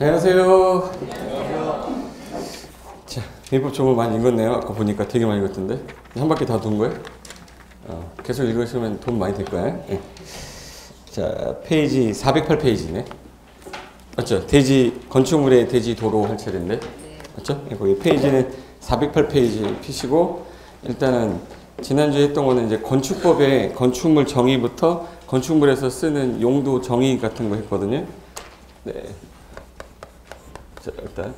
안녕하세요. 자, 대입법 정보 많이 읽었네요. 아까 보니까 되게 많이 읽었던데. 한 바퀴 다 돈 거예요? 계속 읽으시면 돈 많이 될 거예요. 네. 자, 페이지 408페이지네. 맞죠? 대지, 건축물의 대지 도로 할 차례인데. 맞죠? 거기 페이지는 408페이지 피시고, 일단은 지난주에 했던 거는 이제 건축법의 건축물 정의부터 건축물에서 쓰는 용도 정의 같은 거 했거든요. 네. 자, 일단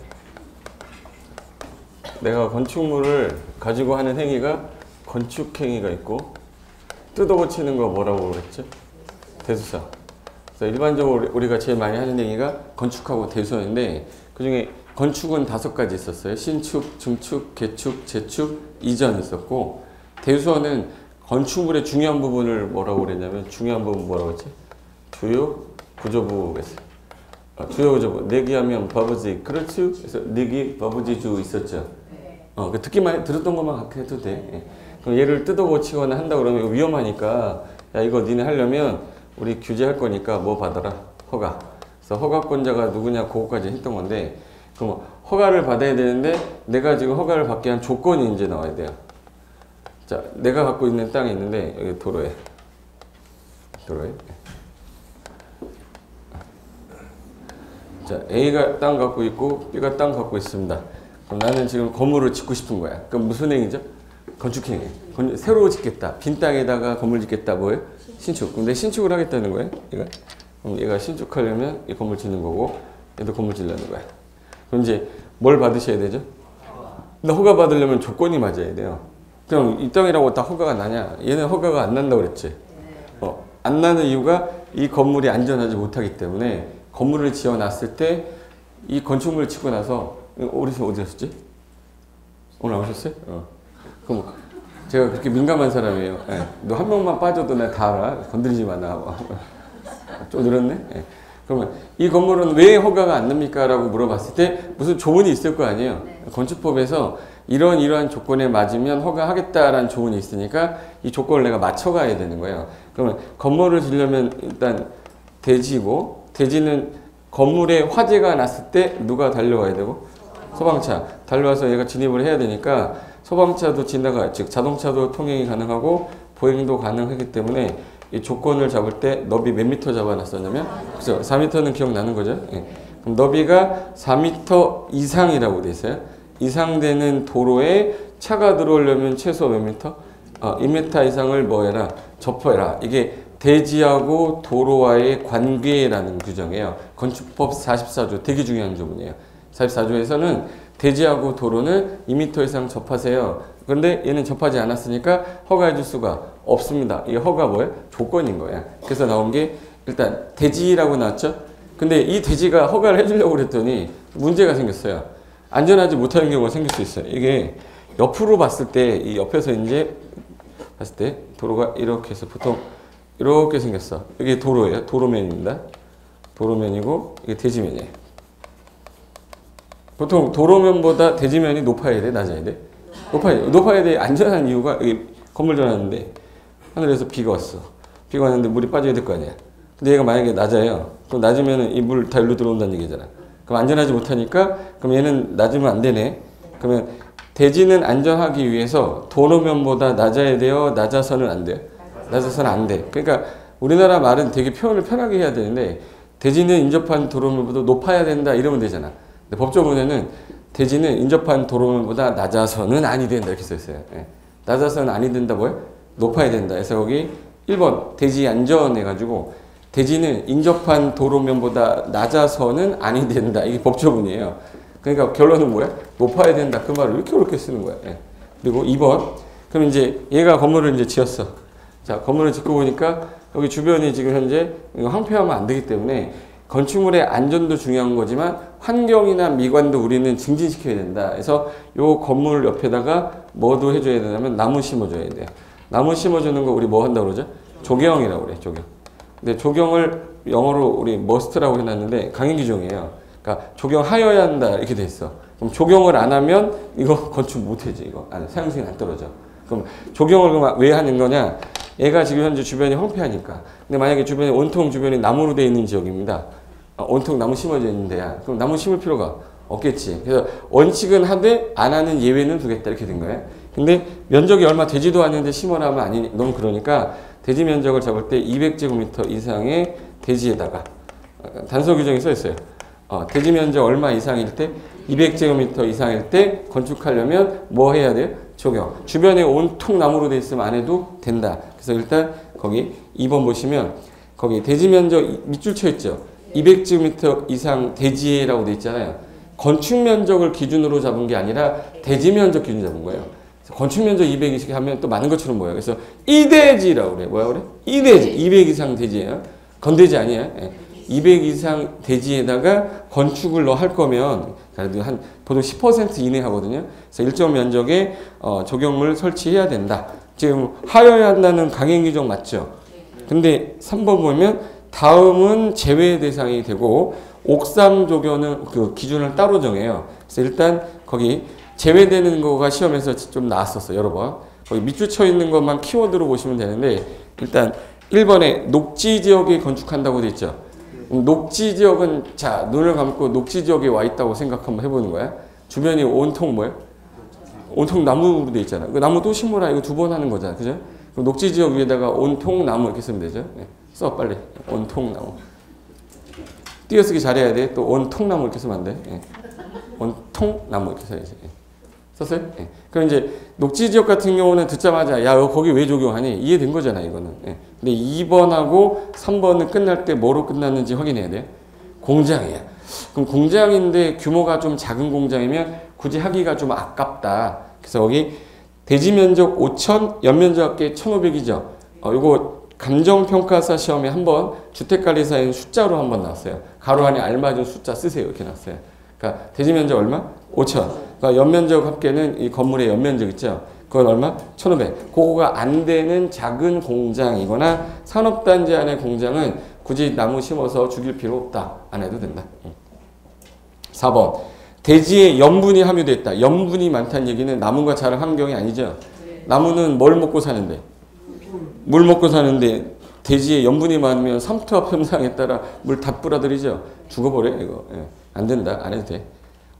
내가 건축물을 가지고 하는 행위가 건축행위가 있고, 뜯어고치는 거 뭐라고 그랬죠? 대수사. 그래서 일반적으로 우리가 제일 많이 하는 행위가 건축하고 대수사인데, 그 중에 건축은 5가지 있었어요. 신축, 증축, 개축, 재축, 이전 있었고, 대수사는 건축물의 중요한 부분을 뭐라고 그랬냐면, 중요한 부분 뭐라고 했지? 주요 구조부 했어요. 주요 구조부. 내기하면 버브지. 그렇죠? 그래서 내기, 버브지 주 있었죠. 그 듣기만 들었던 것만 해도 돼. 예. 그럼 얘를 뜯어고치거나 한다 그러면 이거 위험하니까, 야 이거 니네 하려면 우리 규제할 거니까 뭐 받아라? 허가. 그래서 허가권자가 누구냐 그거까지 했던 건데, 그럼 허가를 받아야 되는데 내가 지금 허가를 받게 한 조건이 이제 나와야 돼요. 자, 내가 갖고 있는 땅이 있는데 여기 도로에. 자, A가 땅 갖고 있고 B가 땅 갖고 있습니다. 그럼 나는 지금 건물을 짓고 싶은 거야. 그럼 무슨 행위죠? 건축행위. 새로 짓겠다. 빈 땅에다가 건물 짓겠다. 뭐예요? 신축. 근데 신축을 하겠다는 거예요. 그럼 얘가 신축하려면 이 건물 짓는 거고, 얘도 건물 짓려는 거야. 그럼 이제 뭘 받으셔야 되죠? 근데 허가 받으려면 조건이 맞아야 돼요. 그럼 이 땅이라고 다 허가가 나냐? 얘는 허가가 안 난다고 그랬지. 안 나는 이유가 이 건물이 안전하지 못하기 때문에, 건물을 지어놨을 때 이 건축물을 짓고 나서, 어디서 어디 갔었지? 오늘 나오셨어요? 그럼 제가 그렇게 민감한 사람이에요. 예. 너 한 명만 빠져도 내가 다 알아. 건드리지 마. 나. 좀 늘었네? 예. 그러면 이 건물은 왜 허가가 안 납니까? 라고 물어봤을 때 무슨 조문이 있을 거 아니에요. 건축법에서 이러한 조건에 맞으면 허가하겠다라는 조문이 있으니까 이 조건을 내가 맞춰가야 되는 거예요. 그러면 건물을 지으려면 일단 대지고, 대지는 건물에 화재가 났을 때 누가 달려와야 되고? 소방차. 달려와서 얘가 진입을 해야 되니까 소방차도 지나가, 즉 자동차도 통행이 가능하고 보행도 가능하기 때문에 이 조건을 잡을 때 너비 몇 미터 잡아놨었냐면, 그죠? 4미터는 기억나는 거죠? 예. 그럼 너비가 4미터 이상이라고 돼 있어요. 이상 되는 도로에 차가 들어오려면 최소 몇 미터? 2m 이상을 뭐 해라? 접어해라. 이게 대지하고 도로와의 관계라는 규정이에요. 건축법 44조, 되게 중요한 조문이에요. 44조에서는 대지하고 도로는 2m 이상 접하세요. 그런데 얘는 접하지 않았으니까 허가해 줄 수가 없습니다. 이 허가 뭐예요? 조건인 거야. 그래서 나온 게 일단 대지라고 나왔죠? 근데 이 대지가 허가를 해주려고 그랬더니 문제가 생겼어요. 안전하지 못하는 경우가 생길 수 있어요. 이게 옆으로 봤을 때, 이 옆에서 이제 봤을 때 도로가 이렇게 해서 보통 이렇게 생겼어. 이게 도로예요. 도로면입니다. 도로면이고 이게 대지면이에요. 보통 도로면보다 대지면이 높아야 돼? 낮아야 돼? 높아야 돼. 안전한 이유가, 여기 건물 지어놨는데 하늘에서 비가 왔어. 비가 왔는데 물이 빠져야 될 거 아니야. 근데 얘가 만약에 낮아요. 그럼 낮으면 이 물 다 일로 들어온다는 얘기잖아. 그럼 안전하지 못하니까, 그럼 얘는 낮으면 안 되네. 그러면 대지는 안전하기 위해서 도로면보다 낮아야 돼요? 낮아서는 안 돼요? 낮아서는 안 돼. 그러니까 우리나라 말은 되게 표현을 편하게 해야 되는데, 대지는 인접한 도로면보다 높아야 된다 이러면 되잖아. 근데 법조문에는 대지는 인접한 도로면보다 낮아서는 아니 된다 이렇게 써 있어요. 예. 낮아서는 아니 된다 뭐예요? 높아야 된다. 그래서 여기 1번 대지 안전 해가지고, 대지는 인접한 도로면보다 낮아서는 아니 된다. 이게 법조문이에요. 그러니까 결론은 뭐야? 높아야 된다. 그 말을 이렇게 어렵게 쓰는 거야. 예. 그리고 2번. 그럼 이제 얘가 건물을 이제 지었어. 자, 건물을 짓고 보니까 여기 주변이 지금 현재 황폐하면 안 되기 때문에 건축물의 안전도 중요한 거지만 환경이나 미관도 우리는 증진시켜야 된다. 그래서 요 건물 옆에다가 뭐도 해줘야 되냐면 나무 심어줘야 돼요. 나무 심어주는 거 우리 뭐 한다고 그러죠? 조경이라고 그래, 조경. 근데 조경을 영어로 우리 머스트라고 해놨는데 강행규정이에요. 그러니까 조경하여야 한다 이렇게 돼 있어. 그럼 조경을 안 하면 이거 건축 못해지. 이거 사용성이 안 떨어져. 그럼 조경을 그럼 왜 하는 거냐? 얘가 지금 현재 주변이 황폐하니까. 근데 만약에 주변이 온통 주변이 나무로 되어 있는 지역입니다. 온통 나무 심어져 있는 데야. 그럼 나무 심을 필요가 없겠지. 그래서 원칙은 하되 안 하는 예외는 두겠다 이렇게 된 거예요. 근데 면적이 얼마 되지도 않는데 심어라 하면 아니 너무 그러니까 대지 면적을 잡을 때 200제곱미터 이상의 대지에다가 단서 규정이 써 있어요. 대지 면적 얼마 이상일 때 200제곱미터 이상일 때 건축하려면 뭐 해야 돼요? 적용. 주변에 온통 나무로 돼 있으면 안 해도 된다. 그래서 일단 거기 2번 보시면 거기 대지 면적 밑줄 쳐 있죠. 200제곱미터 이상 대지라고 돼 있잖아요. 건축 면적을 기준으로 잡은 게 아니라 대지 면적 기준 잡은 거예요. 건축 면적 200이씩 하면 또 많은 것처럼 보여요. 그래서 이대지라고 그래. 뭐야 그래? 이대지. 200 이상 대지예요. 건대지 아니야. 200 이상 대지에다가 건축을 너 할 거면 한 보통 10% 이내 하거든요. 그래서 일정 면적에 조경물 설치해야 된다. 지금 하여야 한다는 강행 규정 맞죠? 근데 3번 보면 다음은 제외 대상이 되고 옥상 조경은 그 기준을 따로 정해요. 그래서 일단 거기 제외되는 거가 시험에서 좀 나왔었어요. 여러 번. 거기 밑줄 쳐 있는 것만 키워드로 보시면 되는데 일단 1번에 녹지 지역에 건축한다고 돼 있죠. 녹지 지역은 자 눈을 감고 녹지 지역에 와 있다고 생각 한번 해보는 거야. 주변이 온통 뭐야? 온통 나무로 돼 있잖아. 그 나무 또 심으라 이거 2번 하는 거잖아. 그죠? 그럼 녹지 지역 위에다가 온통 나무 이렇게 쓰면 되죠. 써 빨리. 온통 나무. 띄어쓰기 잘해야 돼. 또 온통 나무 이렇게 쓰면 안 돼. 온통 나무 이렇게 써야지. 썼어요? 그럼 이제 녹지 지역 같은 경우는 듣자마자 야 거기 왜 적용하니? 이해된 거잖아 이거는. 근데 2번하고 3번은 끝날 때 뭐로 끝났는지 확인해야 돼. 공장이야. 그럼 공장인데 규모가 좀 작은 공장이면 굳이 하기가 좀 아깝다. 그래서 여기 대지 면적 5,000, 연면적 합계 1,500이죠. 이거 감정평가사 시험에 한번 주택관리사인 숫자로 한번 나왔어요. 가로 안에 알맞은 숫자 쓰세요. 이렇게 나왔어요. 그러니까 대지 면적 얼마? 5,000. 그러니까 연면적 합계는 이 건물의 연면적 있죠. 그건 얼마? 1,500. 그거가 안 되는 작은 공장이거나 산업단지 안의 공장은 굳이 나무 심어서 죽일 필요 없다. 안 해도 된다. 4번. 대지에 염분이 함유되어 있다. 염분이 많다는 얘기는 나무가 자랄 환경이 아니죠. 나무는 뭘 먹고 사는데? 물 먹고 사는데 대지에 염분이 많으면 삼투압 현상에 따라 물 다 뿌려들이죠. 죽어버려 이거. 안 된다. 안 해도 돼.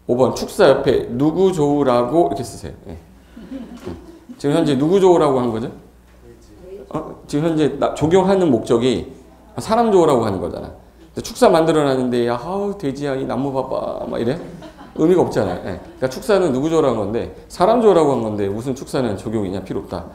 5번 축사 옆에 누구 좋으라고 이렇게 쓰세요. 지금 현재 누구 좋으라고 한 거죠? 지금 현재 적용하는 목적이 사람 좋으라고 하는 거잖아. 축사 만들어놨는데 야 돼지야 이 나무 봐봐 막 이래? 의미가 없잖아요. 그러니까 축사는 누구 좋으라고 한 건데 사람 좋으라고 한 건데 무슨 축사는 적용이냐? 필요 없다.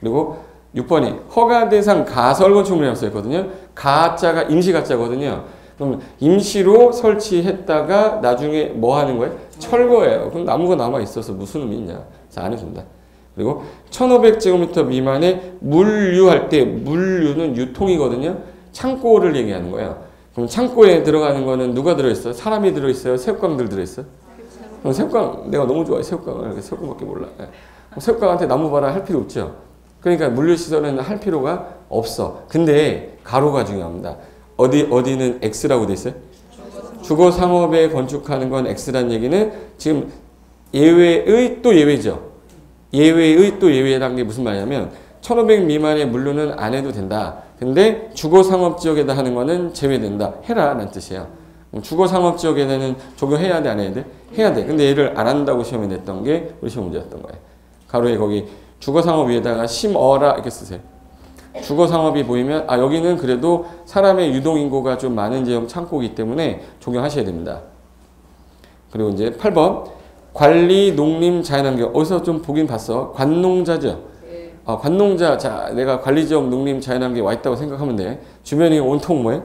그리고 6번이 허가 대상 가설 건축물이라고 써있거든요. 가자가 임시 가자거든요. 그럼 임시로 설치했다가 나중에 뭐 하는 거예요? 철거예요. 그럼 나무가 남아 있어서 무슨 의미 있냐? 그래서 안 해준다. 그리고 1,500제곱미터 미만의 물류할 때 물류는 유통이거든요. 창고를 얘기하는 거예요. 그럼 창고에 들어가는 거는 누가 들어있어요? 사람이 들어있어요? 새우깡들 들어있어요? 그럼 새우깡 내가 너무 좋아해. 새우깡을. 새우깡밖에 몰라. 새우깡한테 나무 봐라 할 필요 없죠. 그러니까 물류시설은 할 필요가 없어. 근데 가로가 중요합니다. 어디는 X라고 돼 있어요? 주거상업에 건축하는 건 X라는 얘기는 지금 예외의 또 예외죠. 예외의 또 예외라는 게 무슨 말이냐면 1,500 미만의 물류는 안 해도 된다. 근데 주거상업지역에다 하는 거는 제외된다. 해라 라는 뜻이에요. 주거상업지역에는 적용해야 돼? 안 해야 돼? 해야 돼. 근데 얘를 안 한다고 시험에 냈던 게 우리 시험 문제였던 거예요. 가로에 거기 주거상업 위에다가 심어라 이렇게 쓰세요. 주거상업이 보이면 여기는 그래도 사람의 유동인구가 좀 많은 지역 창고이기 때문에 적용하셔야 됩니다. 그리고 이제 8번 관리 농림 자연환경 어디서 좀 보긴 봤어. 관농자죠. 관농자 자 내가 관리지역 농림 자연환경에 와 있다고 생각하면 돼. 주변이 온통 뭐예요?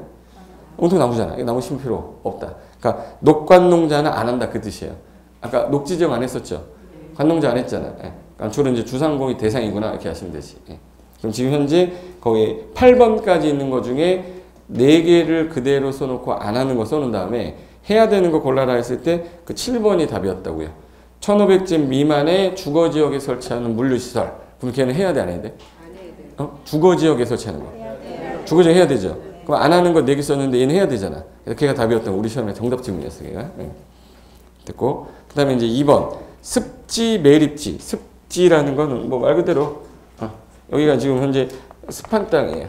온통 나무잖아. 나무 심을 필요 없다. 그러니까 녹관농자는 안 한다 그 뜻이에요. 아까 녹지지역 안 했었죠. 관농자 안 했잖아. 그러니까 주로 이제 주상공이 대상이구나 이렇게 하시면 되지. 그럼 지금 현재 거기 8번까지 있는 것 중에 4개를 그대로 써놓고 안 하는 거 써놓은 다음에 해야 되는 거 골라라 했을 때 그 7번이 답이었다고요. 1,500제 미만의 주거지역에 설치하는 물류시설. 그럼 걔는 해야 돼, 안 해야 돼? 안 해야 돼. 주거지역에 설치하는 거. 주거지역 해야 되죠. 그럼 안 하는 거 4개 썼는데 얘는 해야 되잖아. 그래서 걔가 답이었던 거. 우리 시험에 정답 질문이었어, 걔가. 됐고. 그 다음에 이제 2번. 습지, 매립지. 습지라는 거는 뭐 말 그대로 여기가 지금 현재 습한 땅이에요.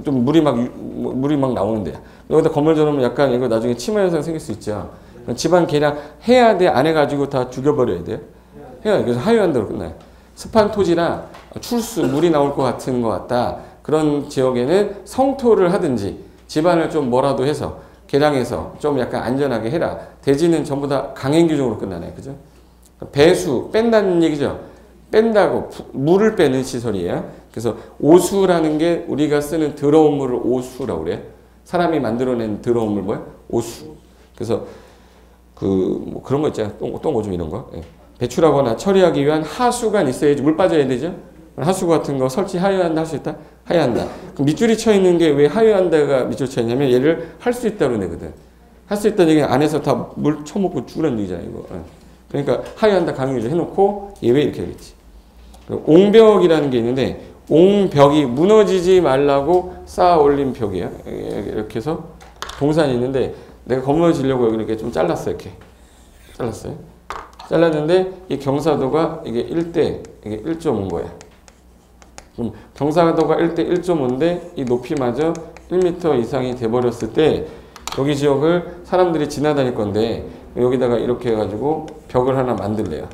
좀 물이 막 나오는데 여기다 건물 전으면 약간 이거 나중에 치마 현상 생길 수 있죠. 집안 개량 해야 돼? 안 해가지고 다 죽여버려야 돼요? 해야 돼. 그래서 하유한다로 끝나요. 습한 토지나 출수, 물이 나올 것 같다. 그런 지역에는 성토를 하든지 집안을 좀 뭐라도 해서 개량해서 좀 약간 안전하게 해라. 대지는 전부 다 강행 규정으로 끝나네요. 그죠? 배수, 뺀다는 얘기죠. 뺀다고, 물을 빼는 시설이에요. 그래서 오수라는 게 우리가 쓰는 더러운 물을 오수라고 그래요. 사람이 만들어낸 더러운 물 뭐야? 오수. 그래서 뭐 그런 거 있잖아요. 똥오줌 이런 거. 예. 배출하거나 처리하기 위한 하수가 있어야지 물 빠져야 되죠. 하수 같은 거 설치 하유한다 할 수 있다? 하유한다. 그럼 밑줄이 쳐 있는 게 왜 하유한다가 밑줄 쳐 있냐면 얘를 할 수 있다고 내거든. 할 수 있다는 얘기는 안에서 다 물 쳐먹고 죽으라는 얘기잖아요. 이거. 예. 그러니까 하유한다 강요를 해놓고 예외 이렇게 하겠지. 옹벽이라는 게 있는데 옹벽이 무너지지 말라고 쌓아 올린 벽이에요. 이렇게 해서 동산이 있는데 내가 건물을 지려고 여기 이렇게 좀 잘랐어. 이렇게 잘랐어요. 잘랐는데 이 경사도가 이게 1대 이게 1.5인 거야. 그럼 경사도가 1대 1.5인데 이 높이마저 1m 이상이 돼버렸을 때 여기 지역을 사람들이 지나다닐 건데 여기다가 이렇게 해가지고 벽을 하나 만들래요.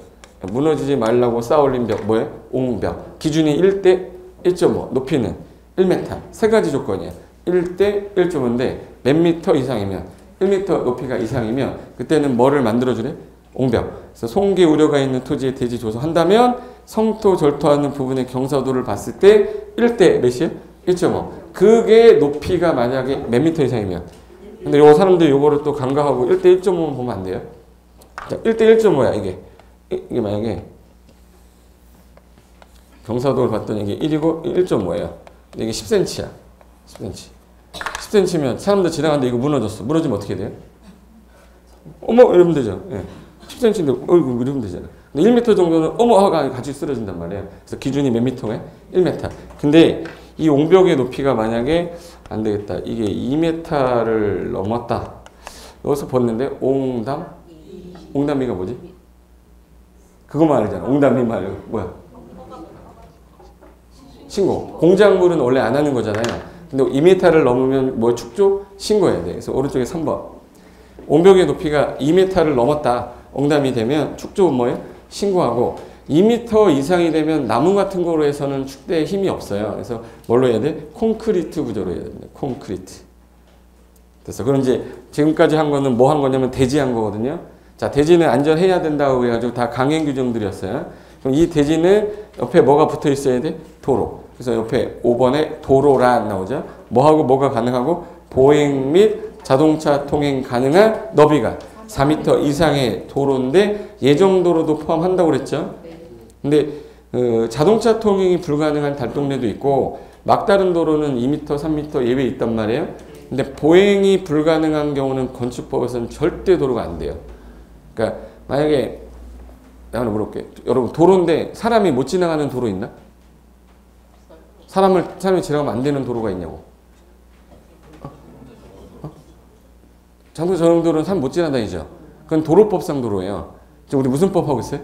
무너지지 말라고 쌓아올린 벽 뭐예요? 옹벽. 기준이 1대 1.5, 높이는 1m. 세 가지 조건이에요. 1대 1.5인데 몇 미터 이상이면 1m 높이가 이상이면 그때는 뭐를 만들어주래? 옹벽. 그래서 송계 우려가 있는 토지에 대지 조성한다면 성토 절토하는 부분의 경사도를 봤을 때 1대 몇이에요? 1.5. 그게 높이가 만약에 몇 미터 이상이면. 근데 요 사람들이 요거를 또 간과하고 1대 1.5만 보면 안 돼요. 자, 1대 1.5야 이게. 이게 만약에 경사도를 봤더니 이게 1이고 1.5예요. 이게 10cm야. 10cm. 10cm면 사람들 지나가는데 이거 무너졌어. 무너지면 어떻게 돼요? 어머 이러면 되죠. 예. 10cm인데 어이구 이러면 되잖아. 근데 1m 정도는 어머 하가 같이 쓰러진단 말이에요. 그래서 기준이 몇 미터에? 1m. 근데 이 옹벽의 높이가 만약에 안 되겠다. 이게 2m를 넘었다. 여기서 봤는데 옹담? 옹담이가 뭐지? 그거만 알잖아. 옹담이 말고 뭐야? 신고. 공작물은 원래 안 하는 거잖아요. 근데 2m를 넘으면 뭐 축조? 신고해야 돼. 그래서 오른쪽에 3번. 옹벽의 높이가 2m를 넘었다. 옹담이 되면 축조 뭐예요? 신고하고 2m 이상이 되면 나무 같은 거로 해서는 축대에 힘이 없어요. 그래서 뭘로 해야 돼? 콘크리트 구조로 해야 됩니다. 콘크리트. 됐어. 그럼 이제 지금까지 한 거는 뭐 한 거냐면 대지한 거거든요. 자, 대지는 안전해야 된다고 해가지고 다 강행 규정들이었어요. 그럼 이 대지는 옆에 뭐가 붙어 있어야 돼? 도로. 그래서 옆에 5번에 도로라 나오죠. 뭐하고 뭐가 가능하고? 보행 및 자동차 통행 가능한 너비가 4m 이상의 도로인데 예정도로도 포함한다고 그랬죠. 근데 자동차 통행이 불가능한 달동네도 있고 막다른 도로는 2m, 3m 예외 있단 말이에요. 근데 보행이 불가능한 경우는 건축법에서는 절대 도로가 안 돼요. 그러니까 만약에 내가 하나 물어볼게. 여러분 도로인데 사람이 못 지나가는 도로 있나? 사람이 지나가면 안 되는 도로가 있냐고. 자동차 전용도로는 사람 못 지나다니죠. 그건 도로법상 도로예요. 지금 우리 무슨 법 하고 있어요?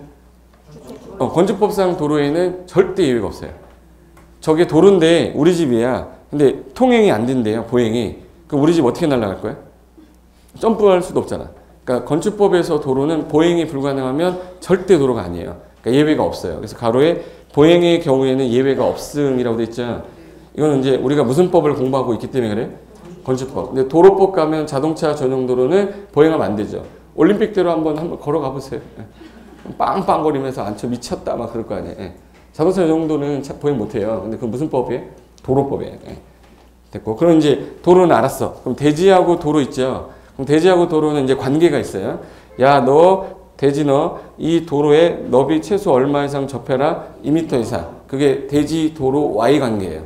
건축법상 도로에는 절대 예외가 없어요. 저게 도로인데 우리 집이야. 근데 통행이 안 된대요. 보행이. 그럼 우리 집 어떻게 날아갈 거야? 점프할 수도 없잖아. 그러니까 건축법에서 도로는 보행이 불가능하면 절대 도로가 아니에요. 그러니까 예외가 없어요. 그래서 가로에 보행의 경우에는 예외가 없음이라고 돼 있죠. 이거는 이제 우리가 무슨 법을 공부하고 있기 때문에 그래? 건축법. 근데 도로법 가면 자동차 전용 도로는 보행하면 안 되죠. 올림픽대로 한번 걸어가 보세요. 빵빵거리면서 앉혀 미쳤다 막 그럴 거 아니에요. 자동차 전용 도로는 보행 못 해요. 근데 그건 무슨 법이에요? 도로법이에요. 됐고. 그럼 이제 도로는 알았어. 그럼 대지하고 도로 있죠. 그럼 대지하고 도로는 이제 관계가 있어요. 야, 너 대지 이 도로에 너비 최소 얼마 이상 접해라. 2m 이상. 그게 대지 도로 Y 관계예요.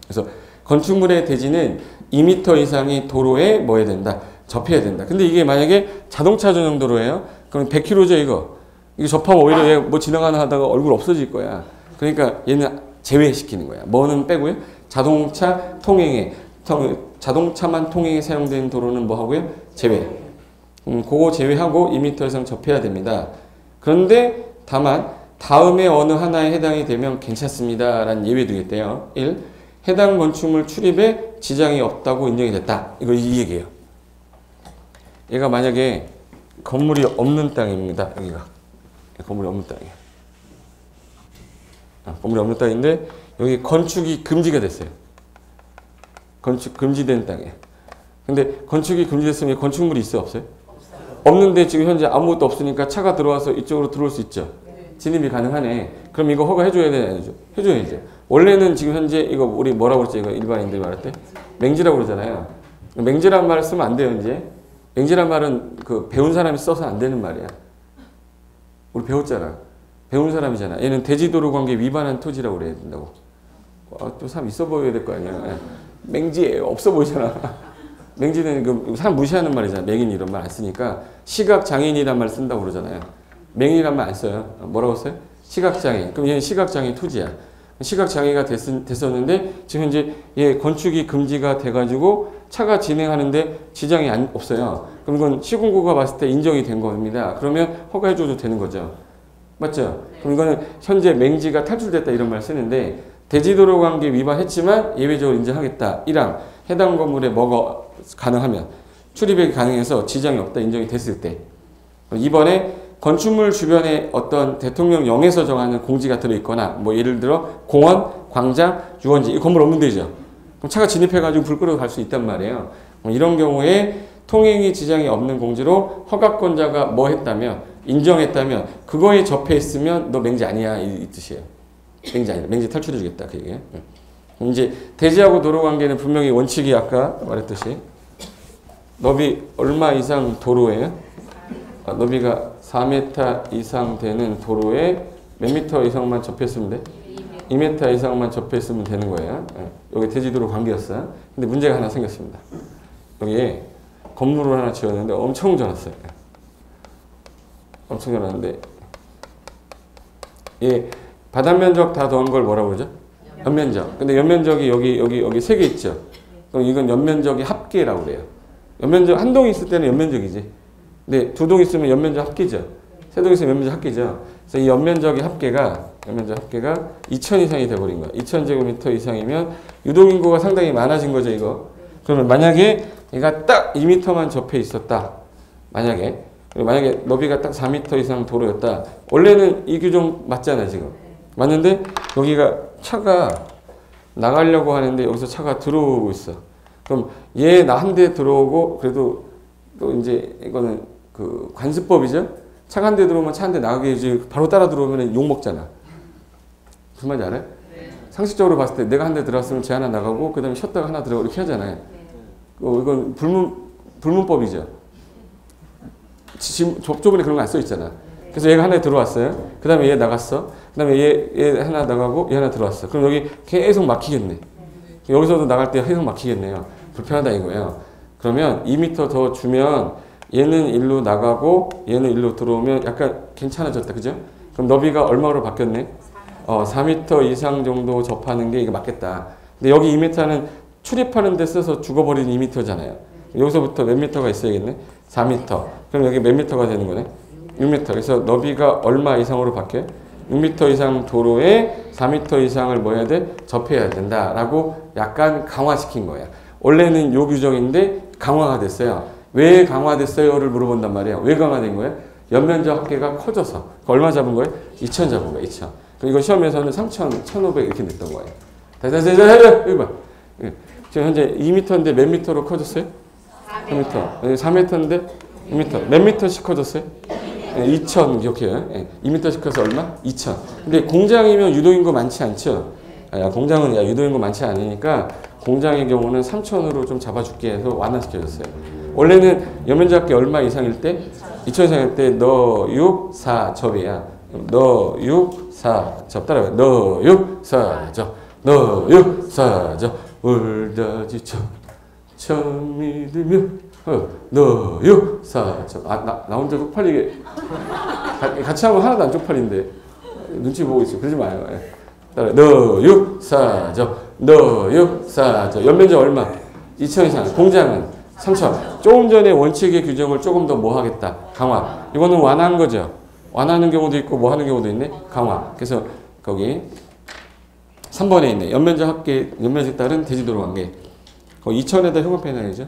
그래서 건축물의 대지는 2m 이상이 도로에 뭐 해야 된다? 접해야 된다. 근데 이게 만약에 자동차 전용 도로예요. 그럼 100km죠 이거. 이거 접하면 오히려 얘 뭐 지나가나 하다가 얼굴 없어질 거야. 그러니까 얘는 제외시키는 거야. 뭐는 빼고요? 자동차 통행에 자동차만 통행에 사용되는 도로는 뭐 하고요? 제외. 그거 제외하고 2m 이상 접해야 됩니다. 그런데 다만 다음에 어느 하나에 해당이 되면 괜찮습니다. 라는 예외 두겠대요. 1. 해당 건축물 출입에 지장이 없다고 인정이 됐다. 이거 이 얘기예요. 얘가 만약에 건물이 없는 땅입니다. 여기가 건물이 없는 땅이에요. 건물이 없는 땅인데 여기 건축이 금지가 됐어요. 건축 금지된 땅이에요. 근데 건축이 금지됐으면 건축물이 있어요, 없어요? 없는데 지금 현재 아무것도 없으니까 차가 들어와서 이쪽으로 들어올 수 있죠. 진입이 가능하네. 그럼 이거 허가해줘야 되나? 해줘야죠. 원래는 지금 현재 이거 우리 뭐라고 그랬지? 이거 일반인들이 말할 때 맹지라고 그러잖아요. 맹지란 말을 쓰면 안 돼요, 이제. 맹지란 말은 그 배운 사람이 써서 안 되는 말이야. 우리 배웠잖아. 배운 사람이잖아. 얘는 대지도로 관계 위반한 토지라고 그래야 된다고. 또 사람 있어 보여야 될 거 아니야. 맹지예요. 없어 보이잖아. 맹지는 그 사람 무시하는 말이잖아. 맹인 이런 말 안 쓰니까 시각장애인이란 말 쓴다고 그러잖아요. 맹인이란 말 안 써요. 뭐라고 써요? 시각장애인. 그럼 얘는 시각장애 토지야. 시각장애가 됐었는데 지금 현재 얘 건축이 금지가 돼가지고 차가 진행하는데 지장이 없어요. 그럼 이건 시군구가 봤을 때 인정이 된 겁니다. 그러면 허가해줘도 되는 거죠. 맞죠? 그럼 이거는 현재 맹지가 탈출됐다 이런 말 쓰는데 대지도로 관계 위반했지만 예외적으로 인정하겠다. 1항 해당 건물에 뭐가 가능하면 출입이 가능해서 지장이 없다 인정이 됐을 때. 이번에 건축물 주변에 어떤 대통령령에서 정하는 공지가 들어있거나 뭐 예를 들어 공원, 광장, 유원지 이 건물 없는 데죠. 그럼 차가 진입해가지고 불 끄러 갈 수 있단 말이에요. 이런 경우에 통행이 지장이 없는 공지로 허가권자가 뭐 했다면 인정했다면 그거에 접해 있으면 너 맹지 아니야 이 뜻이에요. 맹지 아니야. 맹지 탈출해 주겠다 그 얘기예요. 이제 대지하고 도로 관계는 분명히 원칙이 아까 말했듯이 너비 얼마 이상 도로예요? 너비가 4m 이상 되는 도로에 몇 미터 이상만 접했으면 돼? 2m 이상만 접했으면 되는 거예요. 여기 대지도로 관계였어요. 근데 문제가 하나 생겼습니다. 여기에 건물을 하나 지었는데 엄청 전았어요. 엄청 전았는데 예, 바닷면적 다 더한 걸 뭐라고 그러죠? 연면적. 근데 연면적이 여기 3개 있죠. 그럼 이건 연면적이 합계라고 그래요. 연면적 한 동 있을 때는 연면적이지. 근데 2동 있으면 연면적 합계죠. 3동 있으면 연면적 합계죠. 그래서 이 연면적 합계가 2000 이상이 돼버린 거야. 2000제곱미터 이상이면 유동인구가 상당히 많아진 거죠, 이거. 그러면 만약에 얘가 딱 2m만 접해 있었다. 만약에 너비가 딱 4m 이상 도로였다. 원래는 이 규정 맞잖아요, 지금. 맞는데 여기가 차가 나가려고 하는데 여기서 차가 들어오고 있어. 그럼 얘 나 한 대 들어오고 그래도 또 이제 이거는 그 관습법이죠. 차가 한 대 들어오면 차 한 대 나가게 해야지 바로 따라 들어오면 욕 먹잖아. 무슨 말인지 알아요? 네. 상식적으로 봤을 때 내가 한 대 들어왔으면 쟤 하나 나가고 그 다음에 쉬었다가 하나 들어오고 이렇게 하잖아요. 네. 이건 불문법이죠. 지금 법조문에 그런 거 안 써 있잖아. 그래서 얘가 하나 들어왔어요. 그 다음에 얘 나갔어. 그 다음에 얘 하나 나가고 얘 하나 들어왔어. 그럼 여기 계속 막히겠네. 여기서도 나갈 때 계속 막히겠네요. 불편하다 이거예요. 그러면 2m 더 주면 얘는 일로 나가고 얘는 일로 들어오면 약간 괜찮아졌다. 그죠? 그럼 너비가 얼마로 바뀌었네? 4m 이상 정도 접하는 게 이거 맞겠다. 근데 여기 2m는 출입하는 데 써서 죽어버린 2m잖아요. 여기서부터 몇 미터가 있어야겠네? 4m. 그럼 여기 몇 미터가 되는 거네? 6m. 그래서 너비가 얼마 이상으로 바뀌어요? 6m 이상 도로에 4m 이상을 뭐 해야 돼? 접해야 된다라고 약간 강화시킨 거예요. 원래는 요 규정인데 강화가 됐어요. 왜 강화됐어요를 물어본단 말이에요. 왜 강화된 거예요? 연면적 합계가 커져서. 얼마 잡은 거예요? 2000 잡은 거예요. 2000. 이거 시험에서는 3000, 1500 이렇게 냈던 거예요. 여기 봐. 지금 현재 2m인데 몇 미터로 커졌어요? 4m. 4m인데 2m. 몇 미터씩 커졌어요? 2000 기억해요. 2m씩 커서 얼마? 2000. 근데 공장이면 유동인구 많지 않죠? 공장은 유동인구 많지 않으니까 공장의 경우는 3000으로 좀 잡아줄게 해서 완화시켜줬어요. 원래는 연면적 합계 얼마 이상일 때? 2000 이상일 때 너 6, 4 접이야. 너 6, 4 접. 따라해. 너 6, 4 접. 너 6, 4 접. 울다 지쳐 처음이 들면 너 6, 4 접. 나 혼자 쪽팔리게 같이 하면 하나도 안 쪽팔린데 눈치 보고 있어. 그러지 마요. 따라해. 너 6, 4 접. 너 6, 4 접. 연면적 얼마? 2000 이상. 공장은 3000. 조금 전에 원칙의 규정을 조금 더 뭐 하겠다. 강화. 이거는 완화한 거죠. 완화하는 경우도 있고 뭐 하는 경우도 있네. 강화. 그래서 거기 3번에 있네. 연면적 따른 대지도로 관계. 거기 2천에다 효금해놔야죠.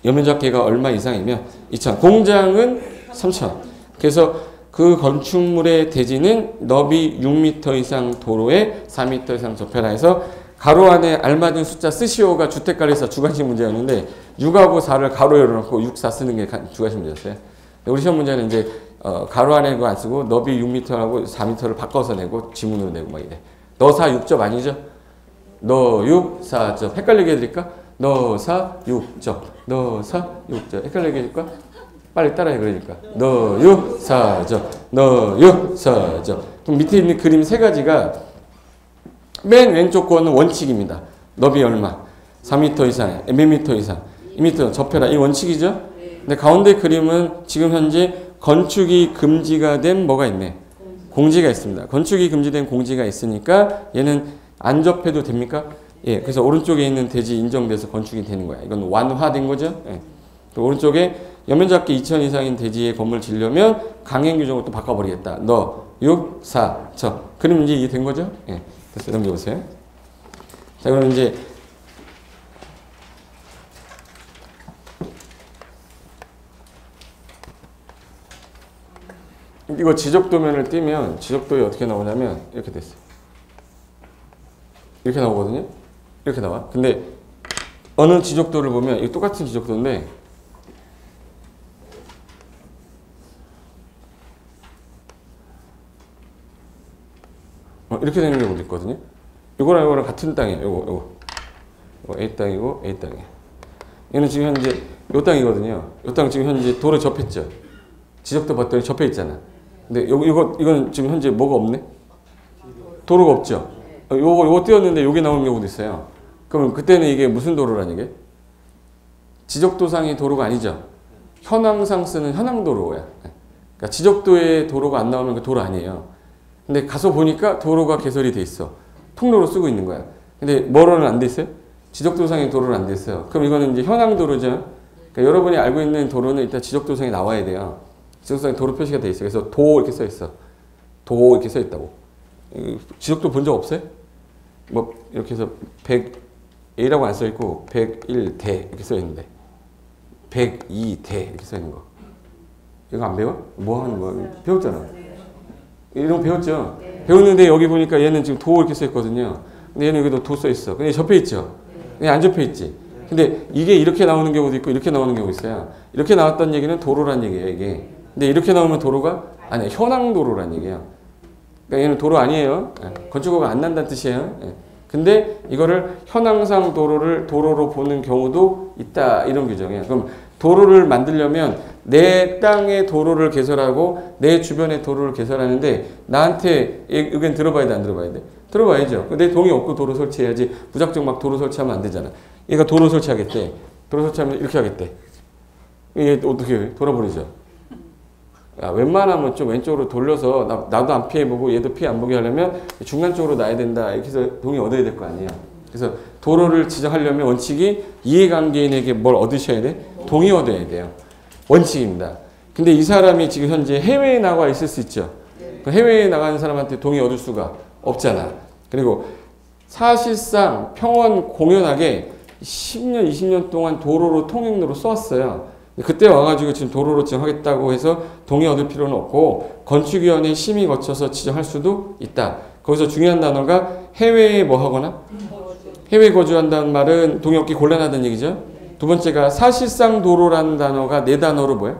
연면적 합계가 얼마 이상이면 2천. 공장은 3천. 그래서 그 건축물의 대지는 너비 6m 이상 도로에 4m 이상 접해라 해서 가로 안에 알맞은 숫자 쓰시오가 주택관리사 주관식 문제였는데 6하고 4를 가로 열어놓고 6, 4 쓰는 게 주관식 문제였어요. 우리 시험 문제는 이제 가로 안에 그거 안 쓰고 너비 6m하고 4m를 바꿔서 내고 지문으로 내고 막 이래. 너 4, 6점 아니죠? 너 6, 4점. 헷갈리게 해드릴까? 너 4, 6점. 너 4, 6점. 헷갈리게 해줄까? 빨리 따라해 그러니까. 너 6, 4점. 너 6, 4점. 그럼 밑에 있는 그림 세 가지가 맨 왼쪽 거는 원칙입니다. 너비 얼마? 4m 이상, 몇 m 이상? 2m 접해라. 이 원칙이죠? 근데 가운데 그림은 지금 현재 건축이 금지가 된 뭐가 있네? 공지가 있습니다. 건축이 금지된 공지가 있으니까 얘는 안 접해도 됩니까? 예, 그래서 오른쪽에 있는 대지 인정돼서 건축이 되는 거야. 이건 완화된 거죠? 예. 오른쪽에 연면적합계 2천 이상인 대지에 건물 지으려면 강행 규정을 또 바꿔버리겠다. 너 6, 4, 저. 그럼 이제 이해 된 거죠? 예. 됐어요. 넘겨보세요. 자, 그럼 이제 이거 지적도면을 띄면 지적도에 어떻게 나오냐면 이렇게 됐어요. 이렇게 나오거든요. 이렇게 나와. 근데 어느 지적도를 보면 이거 똑같은 지적도인데 이렇게 되는 경우도 있거든요. 이거랑 같은 땅이에요. 이거 A 땅이고 A 땅이에요. 얘는 지금 현재 요 땅이거든요. 요 땅 지금 현재 도로 접했죠. 지적도 봤더니 접해 있잖아. 근데 이건 지금 현재 뭐가 없네? 도로가 없죠. 요거 띄었는데 여기 나오는 경우도 있어요. 그럼 그때는 이게 무슨 도로라는 얘기예요? 지적도상의 도로가 아니죠. 현황상 쓰는 현황도로야. 그러니까 지적도에 도로가 안 나오면 그 도로 아니에요. 근데 가서 보니까 도로가 개설이 돼 있어. 통로로 쓰고 있는 거야. 근데 뭐로는 안 돼 있어요? 지적도상의 도로는 안 돼 있어요. 그럼 이거는 이제 현황도로죠. 그러니까 여러분이 알고 있는 도로는 일단 지적도상에 나와야 돼요. 지적도상에 도로 표시가 돼 있어요. 그래서 도 이렇게 써 있어. 도 이렇게 써 있다고. 지적도 본 적 없어요? 뭐 이렇게 해서 100A라고 안 써 있고 101대 이렇게 써 있는데 102대 이렇게 써 있는 거. 이거 안 배워? 뭐 하는 거야? 배웠잖아. 이런 거 배웠죠? 배웠는데 여기 보니까 얘는 지금 도 이렇게 써 있거든요. 근데 얘는 여기도 도 써 있어. 근데 접해 있죠? 근데 안 접해 있지? 근데 이게 이렇게 나오는 경우도 있고 이렇게 나오는 경우도 있어요. 이렇게 나왔던 얘기는 도로란 얘기예요, 이게. 근데 이렇게 나오면 도로가 아니야, 현황도로란 얘기예요. 그러니까 얘는 도로 아니에요. 건축허가 안 난다는 뜻이에요. 근데 이거를 현황상 도로로 보는 경우도 있다, 이런 규정이에요. 그럼 도로를 만들려면 내 땅의 도로를 개설하고 내 주변의 도로를 개설하는데 나한테 의견 들어봐야 돼, 안 들어봐야 돼? 들어봐야죠. 내 동의 없고 도로 설치해야지. 무작정 막 도로 설치하면 안 되잖아. 얘가 도로 설치하겠대. 도로 설치하면 이렇게 하겠대. 얘 어떻게 해? 돌아버리죠. 야, 웬만하면 좀 왼쪽으로 돌려서 나도 안 피해보고 얘도 피해 안 보게 하려면 중간 쪽으로 놔야 된다. 이렇게 해서 동의 얻어야 될 거 아니에요. 그래서 도로를 지정하려면 원칙이 이해관계인에게 뭘 얻으셔야 돼? 동의 얻어야 돼요. 원칙입니다. 근데 이 사람이 지금 현재 해외에 나가 있을 수 있죠. 해외에 나가는 사람한테 동의 얻을 수가 없잖아. 그리고 사실상 평원 공연하게 10년, 20년 동안 도로로 통행로로 써왔어요. 그때 와가지고 지금 도로로 지정하겠다고 해서 동의 얻을 필요는 없고 건축위원회 심의 거쳐서 지정할 수도 있다. 거기서 중요한 단어가 해외에 뭐 하거나? 해외 거주한다는 말은 동의 얻기 곤란하다는 얘기죠. 두 번째가 사실상 도로라는 단어가 네 단어로 뭐야?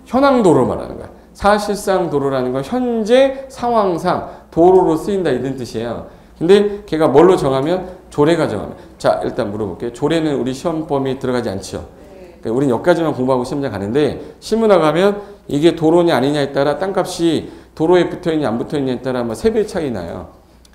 현황도로 말하는 거야. 사실상 도로라는 건 현재 상황상 도로로 쓰인다 이런 뜻이에요. 근데 걔가 뭘로 정하면? 조례가 정하면. 자, 일단 물어볼게요. 조례는 우리 시험 범위 들어가지 않죠? 그러니까 우리는 여기까지만 공부하고 시험장 가는데 실무나 가면 이게 도로냐 아니냐에 따라 땅값이 도로에 붙어있냐 안 붙어있냐에 따라 뭐 3배 차이 나요.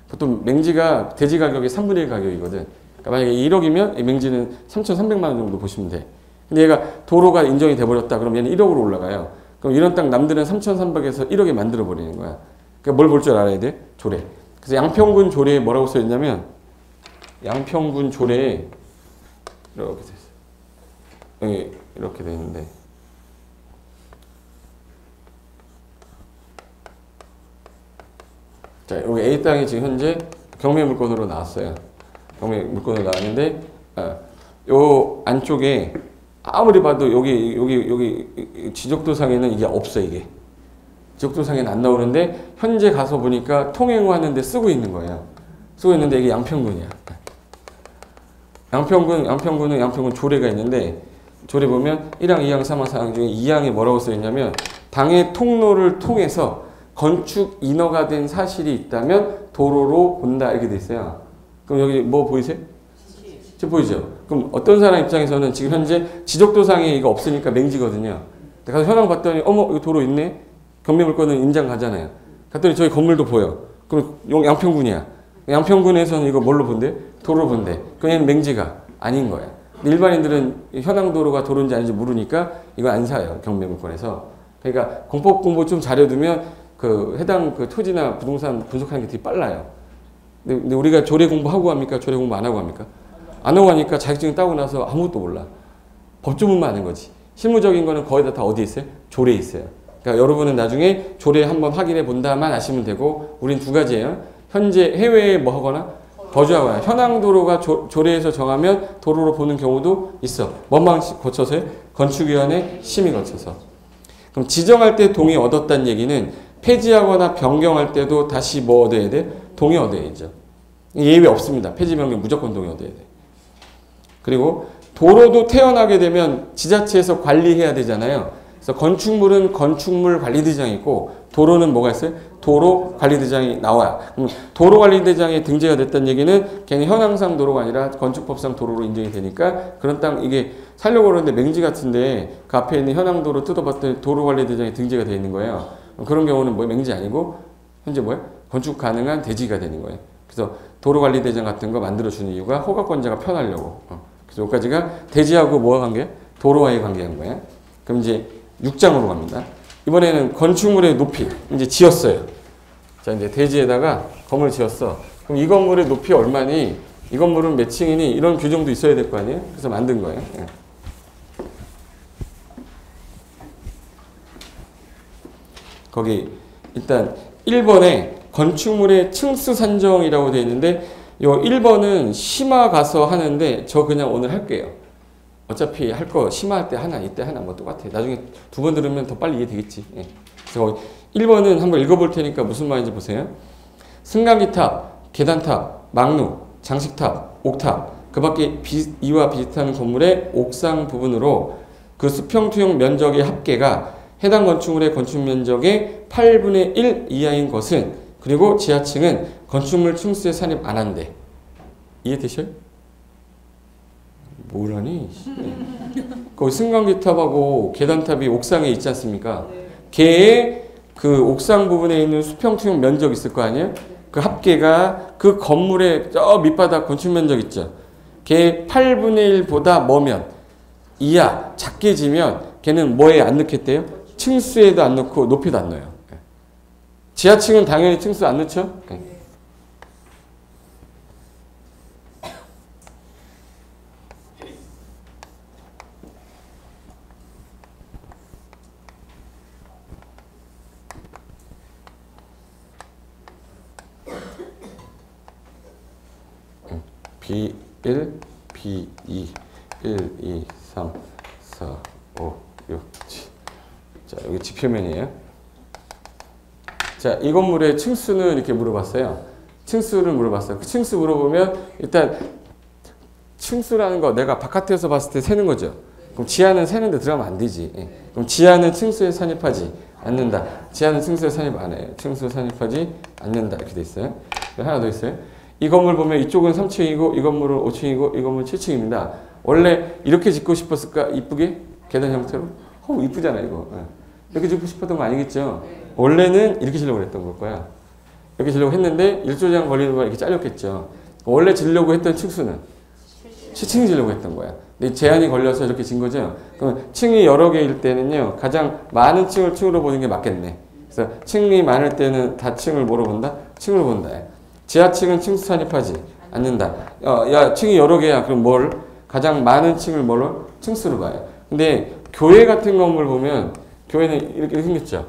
보통 맹지가 대지 가격의 3분의 1 가격이거든. 그러니까 만약에 1억이면 맹지는 3,300만 원 정도 보시면 돼. 근데 얘가 도로가 인정이 돼버렸다. 그럼 얘는 1억으로 올라가요. 그럼 이런 땅 남들은 3,300에서 1억에 만들어버리는 거야. 그러니까 뭘 볼 줄 알아야 돼? 조례. 그래서 양평군 조례에 뭐라고 써있냐면 양평군 조례에 이렇게 돼 있어요. 여기 이렇게 돼 있는데 자, 여기 A 땅이 지금 현재 경매 물건으로 나왔어요. 경매 물건으로 나왔는데, 요 안쪽에 아무리 봐도 여기 지적도상에는 이게 없어, 이게. 지적도상에는 안 나오는데, 현재 가서 보니까 통행하는데 쓰고 있는 거예요. 쓰고 있는데 이게 양평군이야. 양평군 조례가 있는데, 조례 보면 1항, 2항, 3항, 4항 중에 2항에 뭐라고 써있냐면, 당의 통로를 통해서 건축 인허가 된 사실이 있다면 도로로 본다 이렇게 돼 있어요. 그럼 여기 뭐 보이세요? 지금 보이죠? 그럼 어떤 사람 입장에서는 지금 현재 지적도상에 이거 없으니까 맹지거든요. 가서 현황 봤더니 어머 이거 도로 있네? 경매물건은 인장 가잖아요. 갔더니 저기 건물도 보여. 그럼 양평군이야. 양평군에서는 이거 뭘로 본대? 도로로 본대. 그냥 맹지가 아닌 거야. 일반인들은 현황도로가 도로인지 아닌지 모르니까 이거 안 사요. 경매물건에서. 그러니까 공법 공부 좀 잘해두면 그 해당 그 토지나 부동산 분석하는 게 되게 빨라요. 근데 우리가 조례 공부하고 합니까? 조례 공부 안 하고 합니까? 안 하고 하니까 자격증 따고 나서 아무것도 몰라. 법조문만 아는 거지. 실무적인 거는 거의 다 어디에 있어요? 조례에 있어요. 그러니까 여러분은 나중에 조례 한번 확인해 본다만 아시면 되고, 우린 두 가지예요. 현재 해외에 뭐 하거나 거주하거나, 현황도로가 조례에서 정하면 도로로 보는 경우도 있어. 뭔만 거쳐서요? 건축위원회 심의 거쳐서. 그럼 지정할 때 동의 얻었다는 얘기는 폐지하거나 변경할 때도 다시 뭐 얻어야 돼? 동의 얻어야죠. 예외 없습니다. 폐지 변경 무조건 동의 얻어야 돼. 그리고 도로도 태어나게 되면 지자체에서 관리해야 되잖아요. 그래서 건축물은 건축물 관리대장이 있고, 도로는 뭐가 있어요? 도로 관리대장이 나와요. 그럼 도로 관리대장에 등재가 됐다는 얘기는 걔는 현황상 도로가 아니라 건축법상 도로로 인정이 되니까, 그런 땅 이게 살려고 그러는데 맹지 같은데 그 앞에 있는 현황도로 뜯어봤더니 도로 관리대장에 등재가 되어 있는 거예요. 그런 경우는 뭐 맹지 아니고 현재 뭐야? 건축 가능한 대지가 되는 거예요. 그래서 도로관리대장 같은 거 만들어주는 이유가 허가권자가 편하려고. 그래서 여기까지가 대지하고 뭐와 관계? 도로와의 관계한 거예요. 그럼 이제 6장으로 갑니다. 이번에는 건축물의 높이. 이제 지었어요. 자, 이제 대지에다가 건물 지었어. 그럼 이 건물의 높이 얼마니? 이 건물은 몇 층이니? 이런 규정도 있어야 될 거 아니에요? 그래서 만든 거예요. 거기 일단 1번에 건축물의 층수 산정이라고 되어 있는데, 요 1번은 심화 가서 하는데 저 그냥 오늘 할게요. 어차피 할 거 심화할 때 하나, 이때 하나 뭐 똑같아요. 나중에 두 번 들으면 더 빨리 이해되겠지. 그래서 1번은 한번 읽어볼 테니까 무슨 말인지 보세요. 승강기탑, 계단탑, 막루, 장식탑, 옥탑, 그 밖에 이와 비슷한 건물의 옥상 부분으로 그 수평투영 면적의 합계가 해당 건축물의 건축 면적의 8분의 1 이하인 것은, 그리고 지하층은 건축물 층수에 산입 안 한대. 이해되셔요? 뭐라니? 거기 승강기탑하고 계단탑이 옥상에 있지 않습니까? 걔의 그 옥상 부분에 있는 수평투영 면적 있을 거 아니에요? 그 합계가 그 건물의 저 밑바닥 건축 면적 있죠? 걔 8분의 1보다 뭐면 이하 작게 지면 걔는 뭐에 안 넣겠대요? 층수에도 안 넣고 높이도 안 넣어요. 지하층은 당연히 층수 안 넣죠? B1, B2, 1, 2, 3, 4, 5, 6, 7. 자, 여기 지표면이에요. 자, 이 건물의 층수는 이렇게 물어봤어요. 층수를 물어봤어요. 그 층수 물어보면 일단 층수라는 거 내가 바깥에서 봤을 때 세는 거죠. 그럼 지하는 세는데 들어가면 안 되지. 그럼 지하는 층수에 산입하지 않는다. 지하는 층수에 산입 안 해요. 층수에 산입하지 않는다. 이렇게 돼 있어요. 하나 더 있어요. 이 건물 보면 이쪽은 3층이고 이 건물은 5층이고 이 건물은 7층입니다. 원래 이렇게 짓고 싶었을까? 이쁘게? 계단 형태로? 이쁘잖아 이거. 이렇게 짓고 싶었던 거 아니겠죠? 원래는 이렇게 지려고 했던 걸 거야. 이렇게 지려고 했는데 1조장 걸리는 거 이렇게 잘렸겠죠. 원래 지려고 했던 층수는 7층 지려고 했던 거야. 근데 제한이 걸려서 이렇게 진 거죠. 그럼 층이 여러 개일 때는요, 가장 많은 층을 층으로 보는 게 맞겠네. 그래서 층이 많을 때는 다 층을 뭐로 본다? 층으로 본다. 지하층은 층수 산입하지 않는다. 야, 층이 여러 개야. 그럼 뭘? 가장 많은 층을 뭘로? 층수로 봐요. 근데 교회 같은 건물 보면 교회는 이렇게 생겼죠.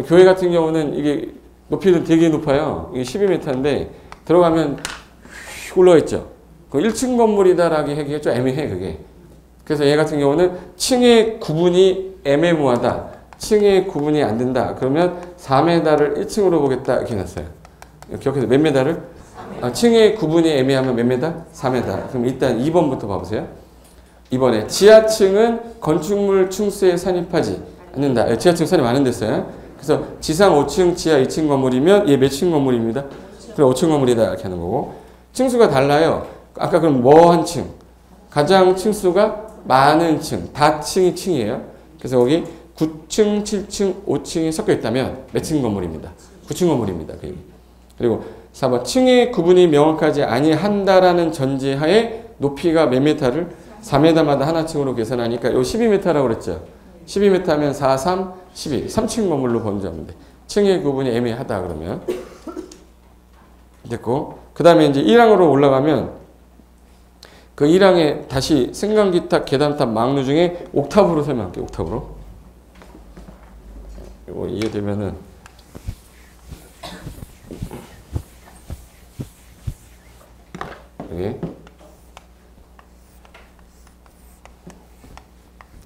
교회 같은 경우는 이게 높이는 되게 높아요. 이게 12m인데 들어가면 휙 올라가 있죠. 그 1층 건물이다라고 하기가 좀 애매해 그게. 그래서 얘 같은 경우는 층의 구분이 애매모호하다. 층의 구분이 안 된다. 그러면 4m를 1층으로 보겠다 이렇게 놨어요. 기억해서 몇 m를? 층의 구분이 애매하면 몇 m? 4m. 그럼 일단 2번부터 봐보세요. 2번에 지하층은 건축물 층수에 산입하지 않는다. 지하층 산입 안 한댔어요. 그래서 지상 5층, 지하 2층 건물이면 얘 몇 층 건물입니다. 그럼 5층 건물이다 이렇게 하는 거고. 층수가 달라요. 아까 그럼 뭐 한 층? 가장 층수가 많은 층, 다층이 층이에요. 그래서 여기 9층, 7층, 5층이 섞여 있다면 몇 층 건물입니다. 9층 건물입니다. 그 얘기. 그리고 4번 층의 구분이 명확하지 아니한다라는 전제하에 높이가 몇 m를 4m마다 하나 층으로 계산하니까 요 12m라고 그랬죠. 12m면 4, 3, 12. 3층 건물로 번지하면 돼. 층의 구분이 애매하다 그러면 됐고, 그 다음에 이제 1항으로 올라가면 그 1항에 다시 승강기탑, 계단탑, 망루 중에 옥탑으로 설명할게요. 옥탑으로. 이거 이해되면은 여기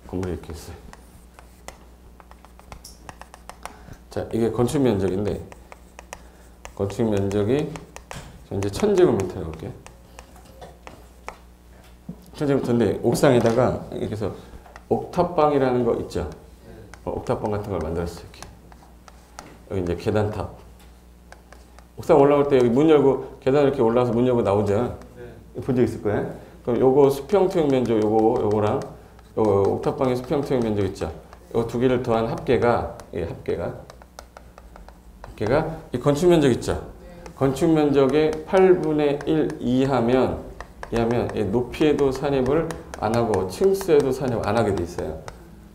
건물이 이렇게 있어요. 자, 이게 건축 면적인데 건축 면적이 이제 1000제곱미터 해볼게요. 1000제곱미터인데 옥상에다가 이렇게 해서 옥탑방이라는 거 있죠. 옥탑방 같은 걸 만들었어요. 이렇게. 여기 이제 계단탑. 옥상 올라올 때 여기 문 열고 계단 이렇게 올라와서 문 열고 나오죠. 본 적 있을 거예요. 그럼 요거 수평투영 면적 요거랑 요거 옥탑방의 수평투영 면적 있죠. 요 두 개를 더한 합계가 이 건축 면적 있죠. 건축 면적의 8분의 1 이하면 높이에도 산입을 안 하고 층수에도 산입 안 하게 돼 있어요.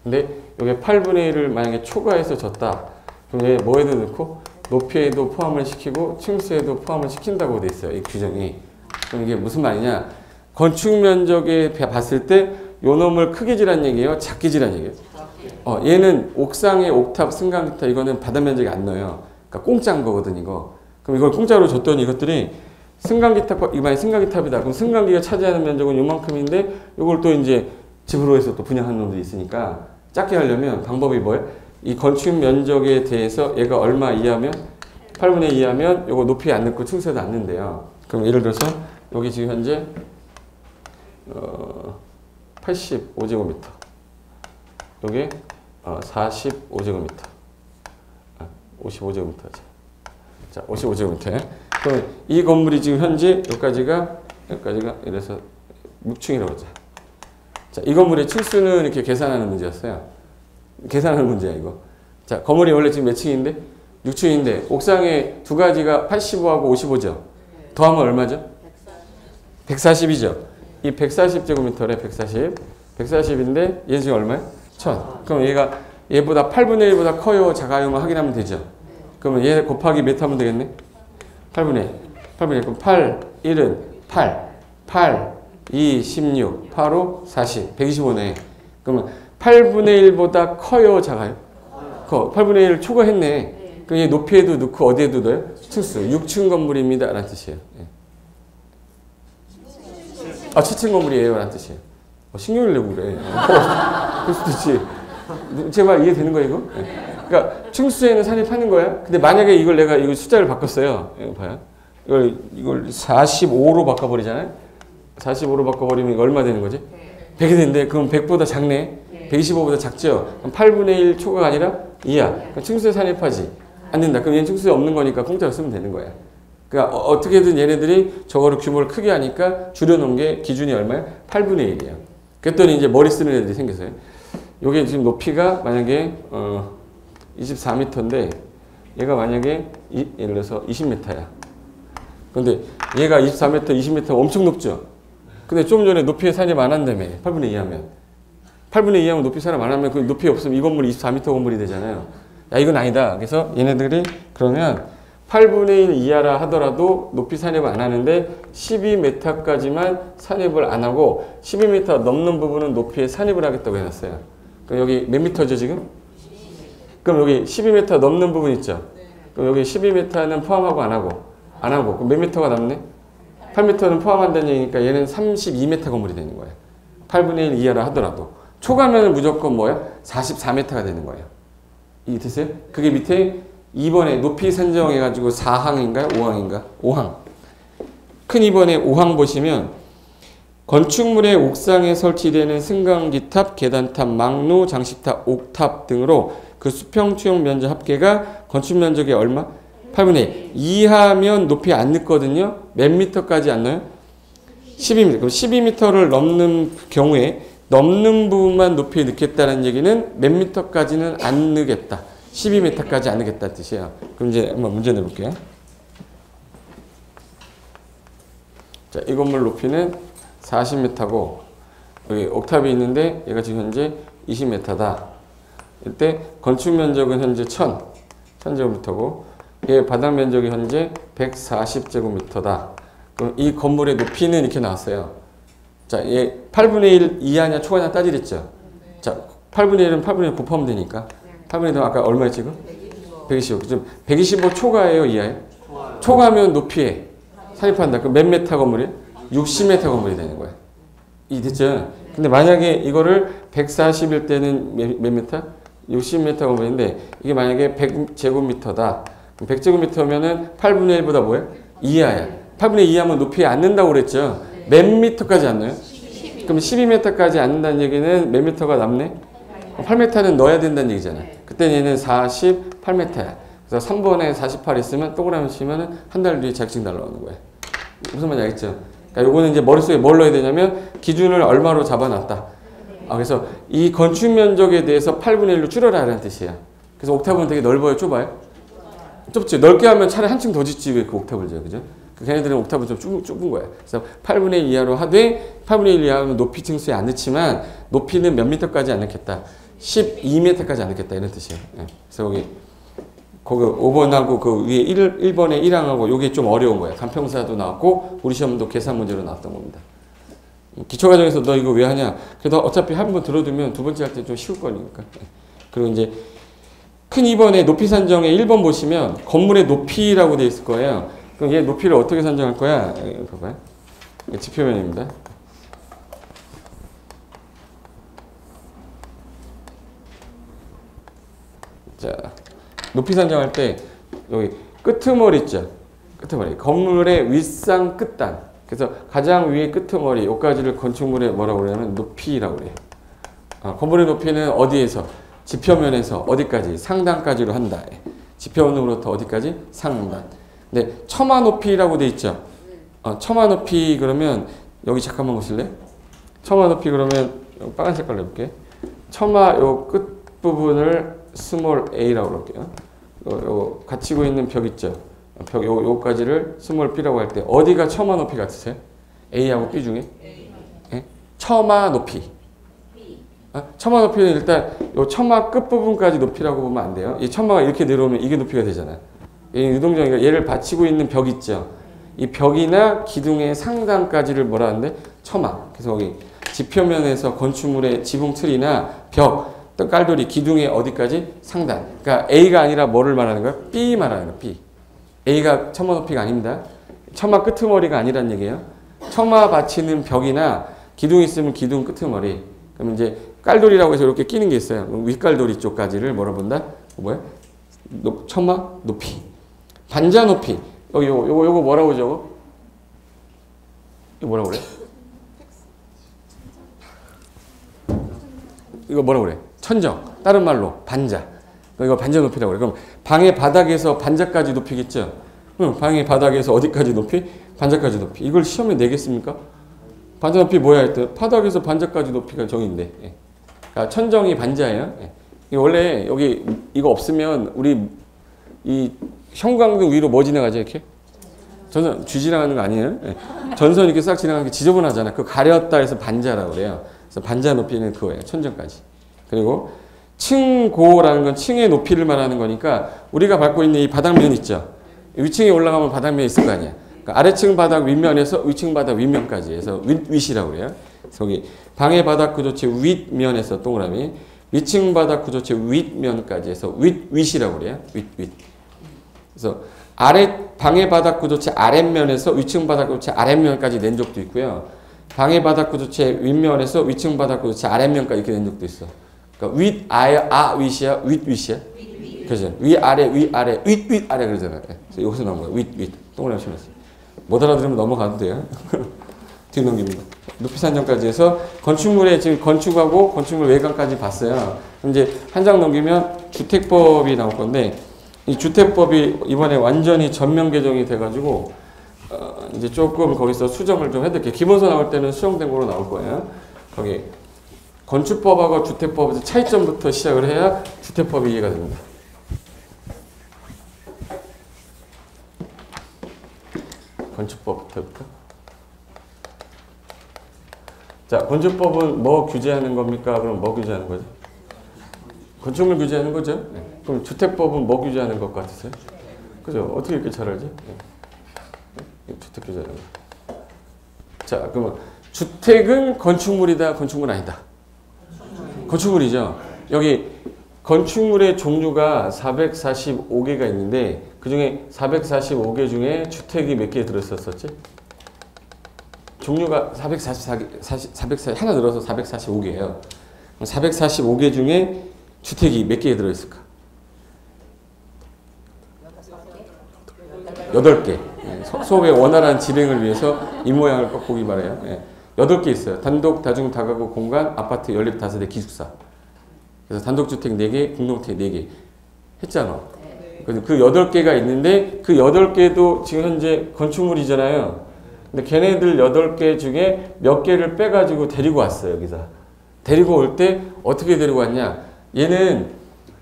근데 이게 8분의 1을 만약에 초과해서 줬다. 그럼 얘 뭐에도 넣고 높이에도 포함을 시키고 층수에도 포함을 시킨다고 돼 있어요. 이 규정이. 그럼 이게 무슨 말이냐? 건축 면적에 봤을 때 요 놈을 크게 지란 얘기예요? 작게 지란 얘기예요? 얘는 옥상의 옥탑, 승강기탑 이거는 바다 면적이 안 넣어요. 그러니까 공짜인 거거든 이거. 그럼 이걸 공짜로 줬더니 이것들이 승강기탑과 이만희 승강기탑이다. 그럼 승강기가 차지하는 면적은 요만큼인데 요걸 또 이제 집으로 해서 또 분양하는 놈들이 있으니까 작게 하려면 방법이 뭐예요? 이 건축 면적에 대해서 얘가 얼마 이하면 8분의 2 이하면 요거 높이에 안 넣고 층수에도 안 넣는데요. 그럼 예를 들어서 여기 지금 현재 85제곱미터 여기 45제곱미터 55제곱미터죠. 자, 55제곱미터. 그럼 이 건물이 지금 현재 여기까지가 이래서 6층이라고 하죠. 자, 이 건물의 층수는 이렇게 계산하는 문제였어요. 계산하는 문제야, 이거. 자, 건물이 원래 지금 몇 층인데? 6층인데, 옥상에 두 가지가 85하고 55죠? 더하면 얼마죠? 140이죠? 이 140제곱미터래, 140. 140인데, 얘 지금 얼마야? 1000. 그럼 얘보다 8분의 1보다 커요, 작아요만 확인하면 되죠? 그러면 얘 곱하기 몇 하면 되겠네? 8분의 1. 그럼 8, 1은 8. 8, 2, 16, 8, 5, 40. 125네. 그러면 8분의 1보다 커요, 작아요? 커. 8분의 1 초과했네. 그럼 얘 높이에도 넣고 어디에도 넣어요? 층수. 6층 건물입니다. 라는 뜻이에요. 예. 7층 건물이에요. 라는 뜻이에요. 신경을 내고 그래. 그럴 수도 있지. 제 말 이해되는 거야, 이거? 예. 그러니까 층수에는 산입하는 거야. 근데 만약에 이걸 내가 이거 숫자를 바꿨어요. 이거 봐요. 이걸 45로 바꿔버리잖아요. 45로 바꿔버리면 이거 얼마 되는 거지? 100이 되는데 그럼 100보다 작네. 125보다 작죠. 그럼 8분의 1 초과가 아니라 2야. 그럼 층수에 산입하지 않는다. 그럼 얘는 층수에 없는 거니까 공짜로 쓰면 되는 거야. 그러니까 어떻게든 얘네들이 저거를 규모를 크게 하니까 줄여놓은 게 기준이 얼마야? 8분의 1이야. 그랬더니 이제 머리 쓰는 애들이 생겼어요. 요게 지금 높이가 만약에 24m인데 얘가 만약에 예를 들어서 20m야. 근데 얘가 24m, 20m 엄청 높죠? 근데 좀 전에 높이에 산입 안 한다며. 8분의 2 하면. 8분의 2 하면 높이 산입 안 하면 그 높이 없으면 이 건물이 24m 건물이 되잖아요. 야, 이건 아니다. 그래서 얘네들이 그러면 8분의 1 이하라 하더라도 높이 산입을 안 하는데 12m까지만 산입을 안 하고 12m 넘는 부분은 높이에 산입을 하겠다고 해놨어요. 그럼 여기 몇 미터죠 지금? 그럼 여기 12m 넘는 부분 있죠? 그럼 여기 12m는 포함하고 안 하고? 안 하고. 그럼 몇 미터가 남네? 8m는 포함한다는 얘기니까 얘는 32m 건물이 되는 거예요. 8분의 1 이하라 하더라도. 초과면은 무조건 뭐야? 44m가 되는 거예요. 이해 됐어요? 그게 밑에 2번에 높이 산정해가지고 4항인가요? 5항인가? 5항. 큰 2번에 5항 보시면 건축물의 옥상에 설치되는 승강기탑, 계단탑, 망루, 장식탑, 옥탑 등으로 그 수평 투영 면적 합계가 건축 면적의 얼마? 8분의 1. 이하면 높이 안 넣거든요. 몇 미터까지 안 넣어요? 12m. 그럼 12m를 넘는 경우에 넘는 부분만 높이 넣겠다는 얘기는 몇 미터까지는 안 넣겠다. 12m까지 안 넣겠다는 뜻이에요. 그럼 이제 한번 문제 내볼게요. 자, 이 건물 높이는 40m고 여기 옥탑이 있는데 얘가 지금 현재 20m다. 이때 건축 면적은 현재 1000제곱미터고 얘 바닥 면적이 현재 140제곱미터다. 그럼 이 건물의 높이는 이렇게 나왔어요. 자, 얘 8분의 1 이하냐 초과냐 따지랬죠. 자, 8분의 1은 8분의 1 곱하면 되니까 8분의 1은 아까 얼마에 지금? 125. 지금 125 초과예요, 이하예요? 초과하면 높이에 산입한다. 그럼 몇 메타 건물이에요? 60m 건물이 되는 거예요. 이 됐죠? 근데 만약에 이거를 140일 때는 몇 메타? 60m 건물인데 이게 만약에 100제곱미터다. 100제곱미터면은 8분의 1보다 뭐예요? 이하야. 8분의 2 하면 높이에 안 넣는다고 그랬죠? 몇 미터까지 안 넣어요? 그럼 12m까지 안 넣는다는 얘기는 몇 미터가 남네? 8m는 넣어야 된다는 얘기잖아요. 그때 얘는 48m야. 그래서 3번에 48 있으면 동그라미 치면은 한 달 뒤에 자격증 날라오는 거예요. 무슨 말인지 알겠죠? 그러니까 요거는 이제 머릿속에 뭘 넣어야 되냐면 기준을 얼마로 잡아놨다. 그래서 이 건축 면적에 대해서 8분의 1로 줄여라라는 뜻이에요. 그래서 옥탑은 되게 넓어요, 좁아요? 좁지. 넓게 하면 차라리 한층 더 짓지 왜 그 옥탑을 줘요, 그죠? 걔네들은 옥탑은 좀 좁은 거야. 그래서 8분의 1 이하로 하되 8분의 1 이하면 높이 층수에 안 넣지만 높이는 몇 미터까지 안 넣겠다. 12m까지 안 넣겠다 이런 뜻이에요. 네. 그래서 거기 5번하고 그 위에 1번에 1항하고 요게 좀 어려운 거야. 간평사도 나왔고 우리 시험도 계산 문제로 나왔던 겁니다. 기초과정에서 너 이거 왜 하냐? 그래도 어차피 한 번 들어두면 두 번째 할 때 좀 쉬울 거니까. 그리고 이제 큰 2번에 높이 산정에 1번 보시면 건물의 높이라고 되어 있을 거예요. 그럼 얘 높이를 어떻게 산정할 거야? 봐봐요. 지표면입니다. 자, 높이 산정할 때 여기 끄트머리 있죠? 끄트머리. 건물의 윗상 끝단. 그래서 가장 위에 끄트머리 여기까지를 건축물의 뭐라고 그러냐면 높이라고 그래요. 건물의 높이는 어디에서? 지표면에서 어디까지? 상단까지로 한다. 지표면으로부터 어디까지? 상단. 네, 처마 높이라고 돼 있죠. 처마 높이 그러면 여기 잠깐만 보실래요? 처마 높이 그러면 빨간 색깔로 해볼게. 처마 요 끝 부분을 스몰 a라고 할게요. 요 갇히고 있는 벽 있죠. 벽 요까지를 스몰 b라고 할 때 어디가 처마 높이 같으세요? a하고 b 중에? 네? 처마 높이. 처마 높이는 일단 요 처마 끝 부분까지 높이라고 보면 안 돼요. 이 처마가 이렇게 내려오면 이게 높이가 되잖아. 유동적이니까 얘를 받치고 있는 벽 있죠. 이 벽이나 기둥의 상단까지를 뭐라 하는데? 처마. 그래서 거기 지표면에서 건축물의 지붕 틀이나 벽, 또 깔돌이, 기둥의 어디까지? 상단. 그러니까 A가 아니라 뭐를 말하는 거야? B 말하는 거야. B. A가 처마 높이가 아닙니다. 처마 끄트머리가 아니란 얘기예요. 처마 받치는 벽이나 기둥 있으면 기둥 끄트머리. 그럼 이제 깔돌이라고 해서 이렇게 끼는 게 있어요. 윗깔돌이 쪽까지를 뭐라 본다? 뭐야? 처마 높이. 반자 높이. 요거 뭐라고 적어? 이거 뭐라고 그래? 이거 뭐라고 그래? 천정. 다른 말로 반자. 이거 반자 높이라고 그래. 그럼 방의 바닥에서 반자까지 높이겠죠? 방의 바닥에서 어디까지 높이? 반자까지 높이. 이걸 시험에 내겠습니까? 반자 높이 뭐야 했더니 바닥에서 반자까지 높이가 정의인데. 예. 그러니까 천정이 반자예요. 예. 원래 여기 이거 없으면 우리 이 형광등 위로 뭐 지나가죠 이렇게? 전선 쥐 지나가는 거 아니에요? 예. 전선 이렇게 싹 지나가는 게 지저분하잖아. 그거 가렸다 해서 반자라고 그래요. 그래서 반자 높이는 그거예요. 천정까지. 그리고 층고라는 건 층의 높이를 말하는 거니까 우리가 밟고 있는 이 바닥면 있죠. 위층에 올라가면 바닥면이 있을 거 아니야. 그러니까 아래층 바닥 윗면에서 위층 바닥 윗면까지 해서 윗이라고 그래요. 그래서 여기 방해 바닥 구조체 윗면에서 동그라미, 위층 바닥 구조체 윗면까지 해서 윗이라고 그래요. 윗. 그래서 방해 바닥 구조체 아랫면에서 위층 바닥 구조체 아랫면까지 낸 적도 있고요. 방해 바닥 구조체 윗면에서 위층 바닥 구조체 아랫면까지 이렇게 낸 적도 있어. 그러니까 윗, 윗이야? 윗이야? 그죠? 위아래, 윗아래 그러잖아요. 그래서 여기서 나온 거예요. 윗. 동그라미 쳐놨어요. 못 알아들으면 넘어가도 돼요. 뒤넘깁니다. 높이 산정까지 해서 건축물에 지금 건축하고 건축물 외관까지 봤어요. 이제 한 장 넘기면 주택법이 나올 건데 이 주택법이 이번에 완전히 전면 개정이 돼가지고 이제 조금 거기서 수정을 좀 해드릴게요. 기본서 나올 때는 수정된 거로 나올 거예요. 거기 건축법하고 주택법에서 차이점부터 시작을 해야 주택법이 이해가 됩니다. 건축법부터. 자, 건축법은 뭐 규제하는 겁니까? 그럼 뭐 규제하는 거죠? 건축물 규제하는 거죠? 네. 그럼 주택법은 뭐 규제하는 것 같으세요? 그죠? 어떻게 이렇게 잘 알지? 네. 주택 규제하는 거. 자, 그러면 주택은 건축물이다, 건축물 아니다? 건축물이죠. 여기 건축물의 종류가 445개가 있는데 그 중에 445개 중에 주택이 몇 개 들었었지? 종류가 440 하나 늘어서 445개예요. 445개 중에 주택이 몇 개 들어있을까? 8개. 소업의 원활한 진행을 위해서 이 모양을 꼭 보기 바라요. 8개 있어요. 단독, 다중, 다가구, 공간, 아파트, 연립, 다세대, 기숙사. 그래서 단독주택 4개, 공동주택 4개 했잖아. 그 8개가 있는데 그 8개도 지금 현재 건축물이잖아요. 근데 걔네들 8개 중에 몇 개를 빼가지고 데리고 왔어요, 여기서. 데리고 올 때 어떻게 데리고 왔냐? 얘는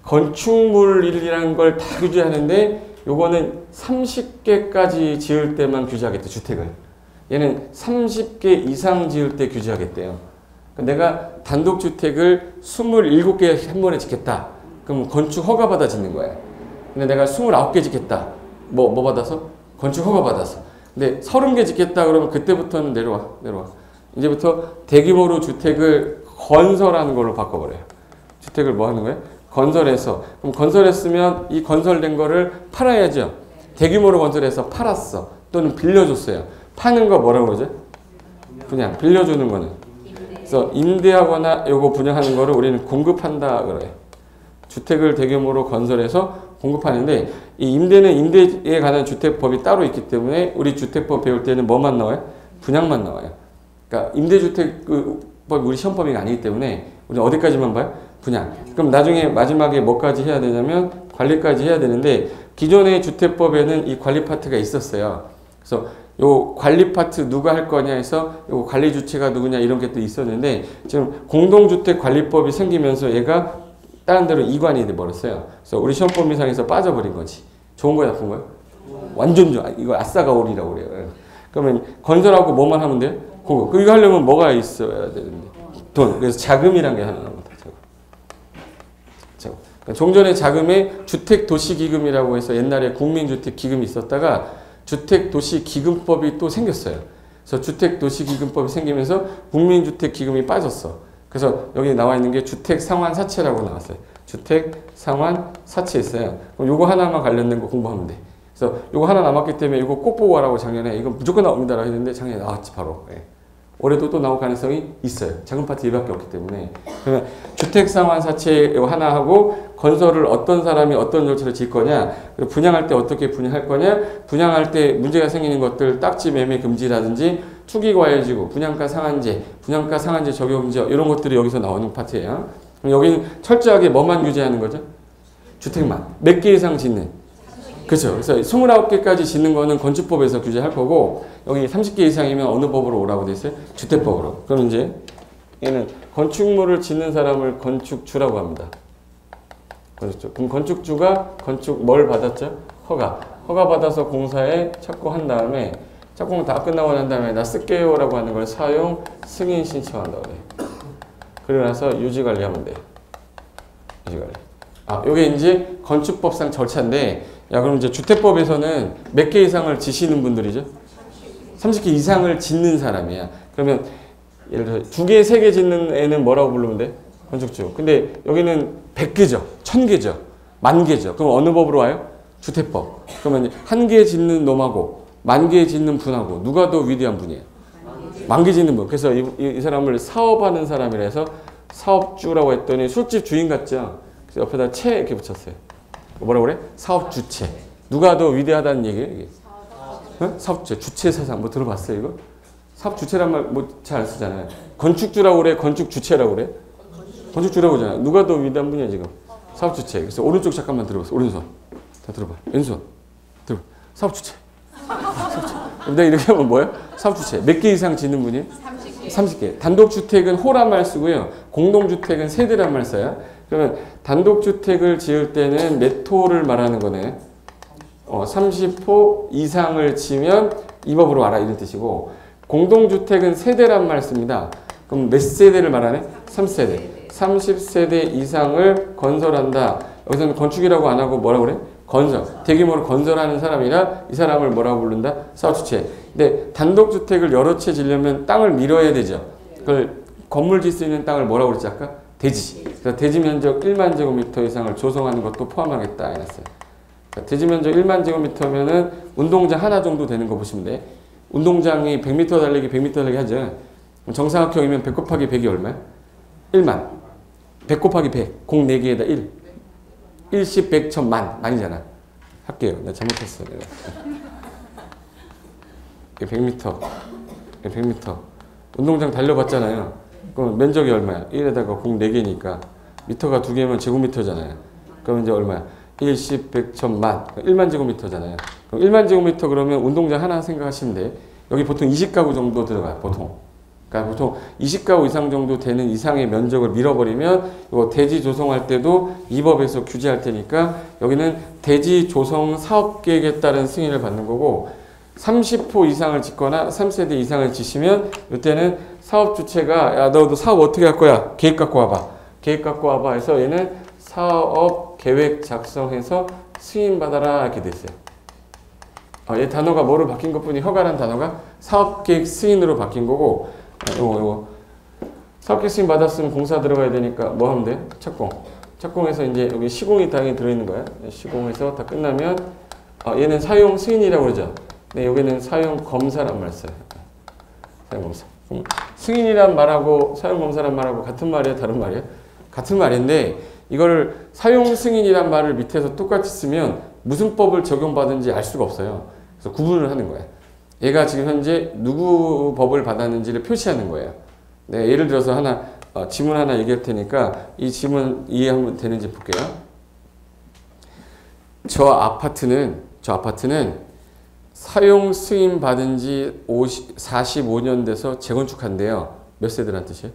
건축물이라는 걸 다 규제하는데 요거는 30개까지 지을 때만 규제하겠대, 주택을. 얘는 30개 이상 지을 때 규제하겠대요. 내가 단독주택을 27개 한 번에 짓겠다. 그럼 건축 허가 받아 짓는 거야. 근데 내가 29개 짓겠다. 뭐 받아서? 건축 허가 받아서. 근데 30개 짓겠다 그러면 그때부터는 내려와. 이제부터 대규모로 주택을 건설하는 걸로 바꿔버려요. 주택을 뭐 하는 거예요? 건설해서. 그럼 건설했으면 이 건설된 거를 팔아야죠. 대규모로 건설해서 팔았어. 또는 빌려줬어요. 파는 거 뭐라고 그러죠? 분양. 빌려주는 거는. 그래서 임대하거나 요거 분양하는 거를 우리는 공급한다 그래요. 주택을 대규모로 건설해서 공급하는데 이 임대는 임대에 관한 주택법이 따로 있기 때문에 우리 주택법 배울 때는 뭐만 나와요? 분양만 나와요. 그러니까 임대주택법이 우리 시험 범위가 아니기 때문에 우리 어디까지만 봐요? 분양. 그럼 나중에 마지막에 뭐까지 해야 되냐면 관리까지 해야 되는데 기존의 주택법에는 이 관리 파트가 있었어요. 그래서 요 관리 파트 누가 할 거냐 해서 요 관리 주체가 누구냐 이런 게 또 있었는데 지금 공동주택 관리법이 생기면서 얘가 다른 데로 이관이 돼버렸어요. 그래서 우리 시험 범위상에서 빠져버린 거지. 좋은 거야, 나쁜 거야? 완전 좋아. 이거 아싸가 오리라고 그래요. 그러면 건설하고 뭐만 하면 돼요? 그거. 이거 하려면 뭐가 있어야 되는데? 돈. 그래서 자금이란 게 하나 나옵니다. 자금. 그러니까 종전에 자금에 주택도시기금이라고 해서 옛날에 국민주택기금이 있었다가 주택도시기금법이 또 생겼어요. 그래서 주택도시기금법이 생기면서 국민주택기금이 빠졌어. 그래서 여기 나와 있는 게 주택상환사채라고 나왔어요. 주택상환사채 있어요. 그럼 요거 하나만 관련된 거 공부하면 돼. 그래서 요거 하나 남았기 때문에 이거 꼭 보고 가라고 작년에 이거 무조건 나옵니다라고 했는데 작년에 나왔지 바로. 올해도 또 나올 가능성이 있어요. 작은 파트 얘밖에 없기 때문에. 그러면 주택상환사채 하나 하고 건설을 어떤 사람이 어떤 절차를 질 거냐, 그리고 분양할 때 어떻게 분양할 거냐, 분양할 때 문제가 생기는 것들 딱지 매매 금지라든지 투기과열지구, 분양가 상한제 적용지역 이런 것들이 여기서 나오는 파트예요. 그럼 여기는 철저하게 뭐만 규제하는 거죠? 주택만. 몇 개 이상 짓는. 그렇죠. 그래서 29개까지 짓는 거는 건축법에서 규제할 거고 여기 30개 이상이면 어느 법으로 오라고 돼 있어요? 주택법으로. 그럼 이제 얘는 건축물을 짓는 사람을 건축주라고 합니다. 그렇죠. 그럼 건축주가 건축 뭘 받았죠? 허가. 허가 받아서 공사에 착공한 다음에 착공 다 끝나고 난 다음에 나 쓸게요 라고 하는 걸 사용 승인 신청한다고 그래. 그러고 나서 유지관리하면 돼. 유지관리. 요게 이제 건축법상 절차인데 야 그럼 이제 주택법에서는 몇 개 이상을 지시는 분들이죠? 30개 이상을 짓는 사람이야. 그러면 예를 들어 2개, 3개 짓는 애는 뭐라고 부르면 돼? 건축주. 근데 여기는 100개죠. 1000개죠. 10,000개죠. 그럼 어느 법으로 와요? 주택법. 그러면 한 개 짓는 놈하고 만 개 짓는 분하고 누가 더 위대한 분이에요? 만 개 짓는 분. 그래서 이 사람을 사업하는 사람이라 해서 사업주라고 했더니 술집 주인 같죠? 그래서 옆에다 채 이렇게 붙였어요. 뭐라고 그래? 사업주체. 누가 더 위대하다는 얘기예요, 이게? 어? 사업주체. 주체 사상. 뭐 들어봤어요, 이거? 사업주체란 말 뭐 잘 안 쓰잖아요. 건축주라고 그래? 건축주체라고 그래? 건축주라고 하잖아. 누가 더 위대한 분이야, 지금? 사업주체. 그래서 오른쪽 잠깐만 들어봤어. 오른손. 다 들어봐. 왼손. 들어봐. 사업주체. 사업주체. 내가 이렇게 하면 뭐야? 사업주체. 몇 개 이상 짓는 분이? 30개. 단독주택은 호란 말 쓰고요. 공동주택은 세대란 말 써요. 그러면 단독주택을 지을 때는 몇 호를 말하는 거네. 30호 이상을 지면 이 법으로 알아 이런 뜻이고 공동주택은 세대란 말 씁니다. 그럼 몇 세대를 말하네? 3세대. 30세대 이상을 건설한다. 여기서는 건축이라고 안 하고 뭐라고 그래? 건설. 대규모로 건설하는 사람이라 이 사람을 뭐라고 부른다? 사업주체. 근데 단독주택을 여러 채 지려면 땅을 밀어야 되죠. 그걸 건물 짓 수 있는 땅을 뭐라고 그랬지 아까? 대지. 그래서 대지 면적 1만 제곱미터 이상을 조성하는 것도 포함하겠다 해놨어요. 그러니까 대지 면적 1만 제곱미터면은 운동장 하나 정도 되는 거 보시면 돼. 운동장이 100m 달리기 100m 달리기 하죠. 정사각형이면 100 곱하기 100이 얼마야? 1만. 100 곱하기 100. 공 4개에다 1. 1십 100 1000만. 만이잖아. 할게요. 나 잘못했어. 내가. 100m. 100m. 운동장 달려봤잖아요. 그럼 면적이 얼마야? 1에다가 공 4개니까. 미터가 2개면 제곱미터잖아요. 그럼 이제 얼마야? 1십 100 1000만. 1만 제곱미터잖아요. 그럼 1만 제곱미터 그러면 운동장 하나 생각하시면 돼. 여기 보통 20가구 정도 들어가요. 보통. 그러니까 보통 20가구 이상 정도 되는 이상의 면적을 밀어버리면 이거 대지 조성할 때도 이 법에서 규제할 테니까 여기는 대지 조성 사업계획에 따른 승인을 받는 거고 30호 이상을 짓거나 3세대 이상을 짓으면 이때는 사업 주체가 야 너도 사업 어떻게 할 거야? 계획 갖고 와봐. 계획 갖고 와봐 해서 얘는 사업 계획 작성해서 승인 받아라 이렇게 돼 있어요. 얘 단어가 뭐로 바뀐 것뿐이 허가란 단어가 사업 계획 승인으로 바뀐 거고 요거 사업계획 승인 받았으면 공사 들어가야 되니까 뭐 하면 돼? 착공. 착공해서 이제 여기 시공이 당연히 들어있는 거야. 시공해서 다 끝나면 얘는 사용 승인이라고 그러죠. 네, 여기는 사용 검사란 말 써요. 사용 검사. 승인이란 말하고 사용 검사란 말하고 같은 말이야, 다른 말이야? 같은 말인데 이거를 사용 승인이란 말을 밑에서 똑같이 쓰면 무슨 법을 적용받은지 알 수가 없어요. 그래서 구분을 하는 거야. 얘가 지금 현재 누구 법을 받았는지를 표시하는 거예요. 네, 예를 들어서 하나 지문 하나 얘기할 테니까 이 지문 이해하면 되는지 볼게요. 저 아파트는 사용 승인 받은 지 45년 돼서 재건축한대요. 몇 세대란 뜻이에요?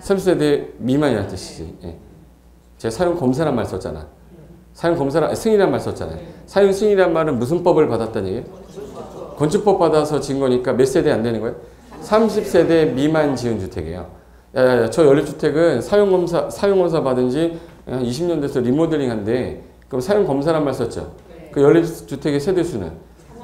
30세대 미만이라는 뜻이지. 예. 제가 사용 검사란 말 썼잖아. 사용 검사란 승인이란 말 썼잖아요. 사용 승인이란 말은 무슨 법을 받았다는 얘기예요? 건축법 받아서 지은 거니까 몇 세대 안 되는 거예요? 30세대 미만 지은 주택이에요. 야야야, 저 연립주택은 사용검사 받은 지 한 20년 돼서 리모델링 한데 그럼 사용검사란 말 썼죠? 그 연립주택의 세대수는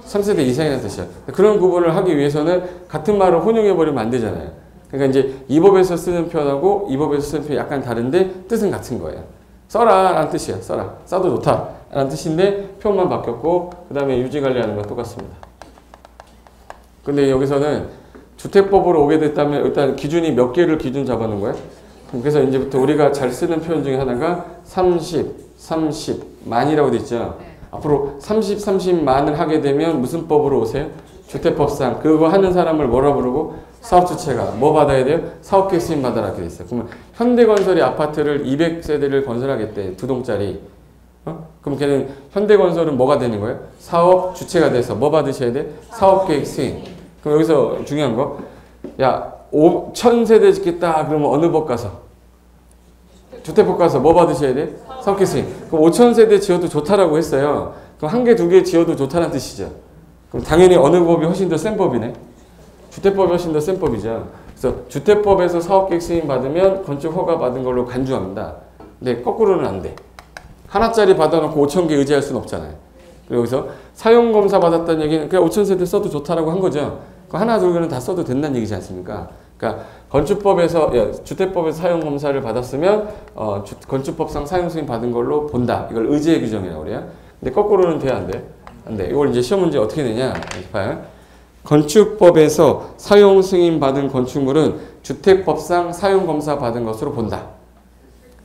3세대 이상이라는 뜻이야. 그런 구분을 하기 위해서는 같은 말을 혼용해버리면 안 되잖아요. 그러니까 이제 이 법에서 쓰는 표현하고 이 법에서 쓰는 표현이 약간 다른데 뜻은 같은 거예요. 써라 라는 뜻이야. 써라. 써도 좋다 라는 뜻인데 표현만 바뀌었고 그 다음에 유지관리하는 건 똑같습니다. 근데 여기서는 주택법으로 오게 됐다면 일단 기준이 몇 개를 기준 잡아놓은 거야? 그래서 이제부터 우리가 잘 쓰는 표현 중에 하나가 30 만이라고 돼 있죠. 앞으로 30만을 하게 되면 무슨 법으로 오세요? 주택법상. 그거 하는 사람을 뭐라 부르고? 사업주체가. 뭐 받아야 돼요? 사업계획 승인 받아라 이렇게 돼 있어요. 그러면 현대건설이 아파트를 200세대를 건설하겠대. 2동짜리. 그럼 걔는 현대건설은 뭐가 되는 거예요? 사업 주체가 돼서 뭐 받으셔야 돼? 사업계획 승인. 그럼 여기서 중요한 거, 야 1000세대 짓겠다 그러면 어느 법 가서? 주택법 가서 뭐 받으셔야 돼? 사업계획 승인. 그럼 5000세대 지어도 좋다라고 했어요. 그럼 한 개, 두 개 지어도 좋다는 뜻이죠. 그럼 당연히 어느 법이 훨씬 더 센 법이네? 주택법이 훨씬 더 센 법이죠. 그래서 주택법에서 사업계획 승인 받으면 건축 허가 받은 걸로 간주합니다. 근데 거꾸로는 안 돼. 하나짜리 받아놓고 5000개 의지할 수는 없잖아요. 그리고 여기서 사용검사 받았다는 얘기는 그냥 5000세대 써도 좋다라고 한 거죠. 그 하나, 둘 개는 다 써도 된다는 얘기지 않습니까? 그러니까 건축법에서 주택법에서 사용 검사를 받았으면 건축법상 사용 승인 받은 걸로 본다. 이걸 의제 규정이라고 그래요. 근데 거꾸로는 돼, 안 돼? 안 돼. 이걸 이제 시험 문제 어떻게 내냐? 봐요. 건축법에서 사용 승인 받은 건축물은 주택법상 사용 검사 받은 것으로 본다.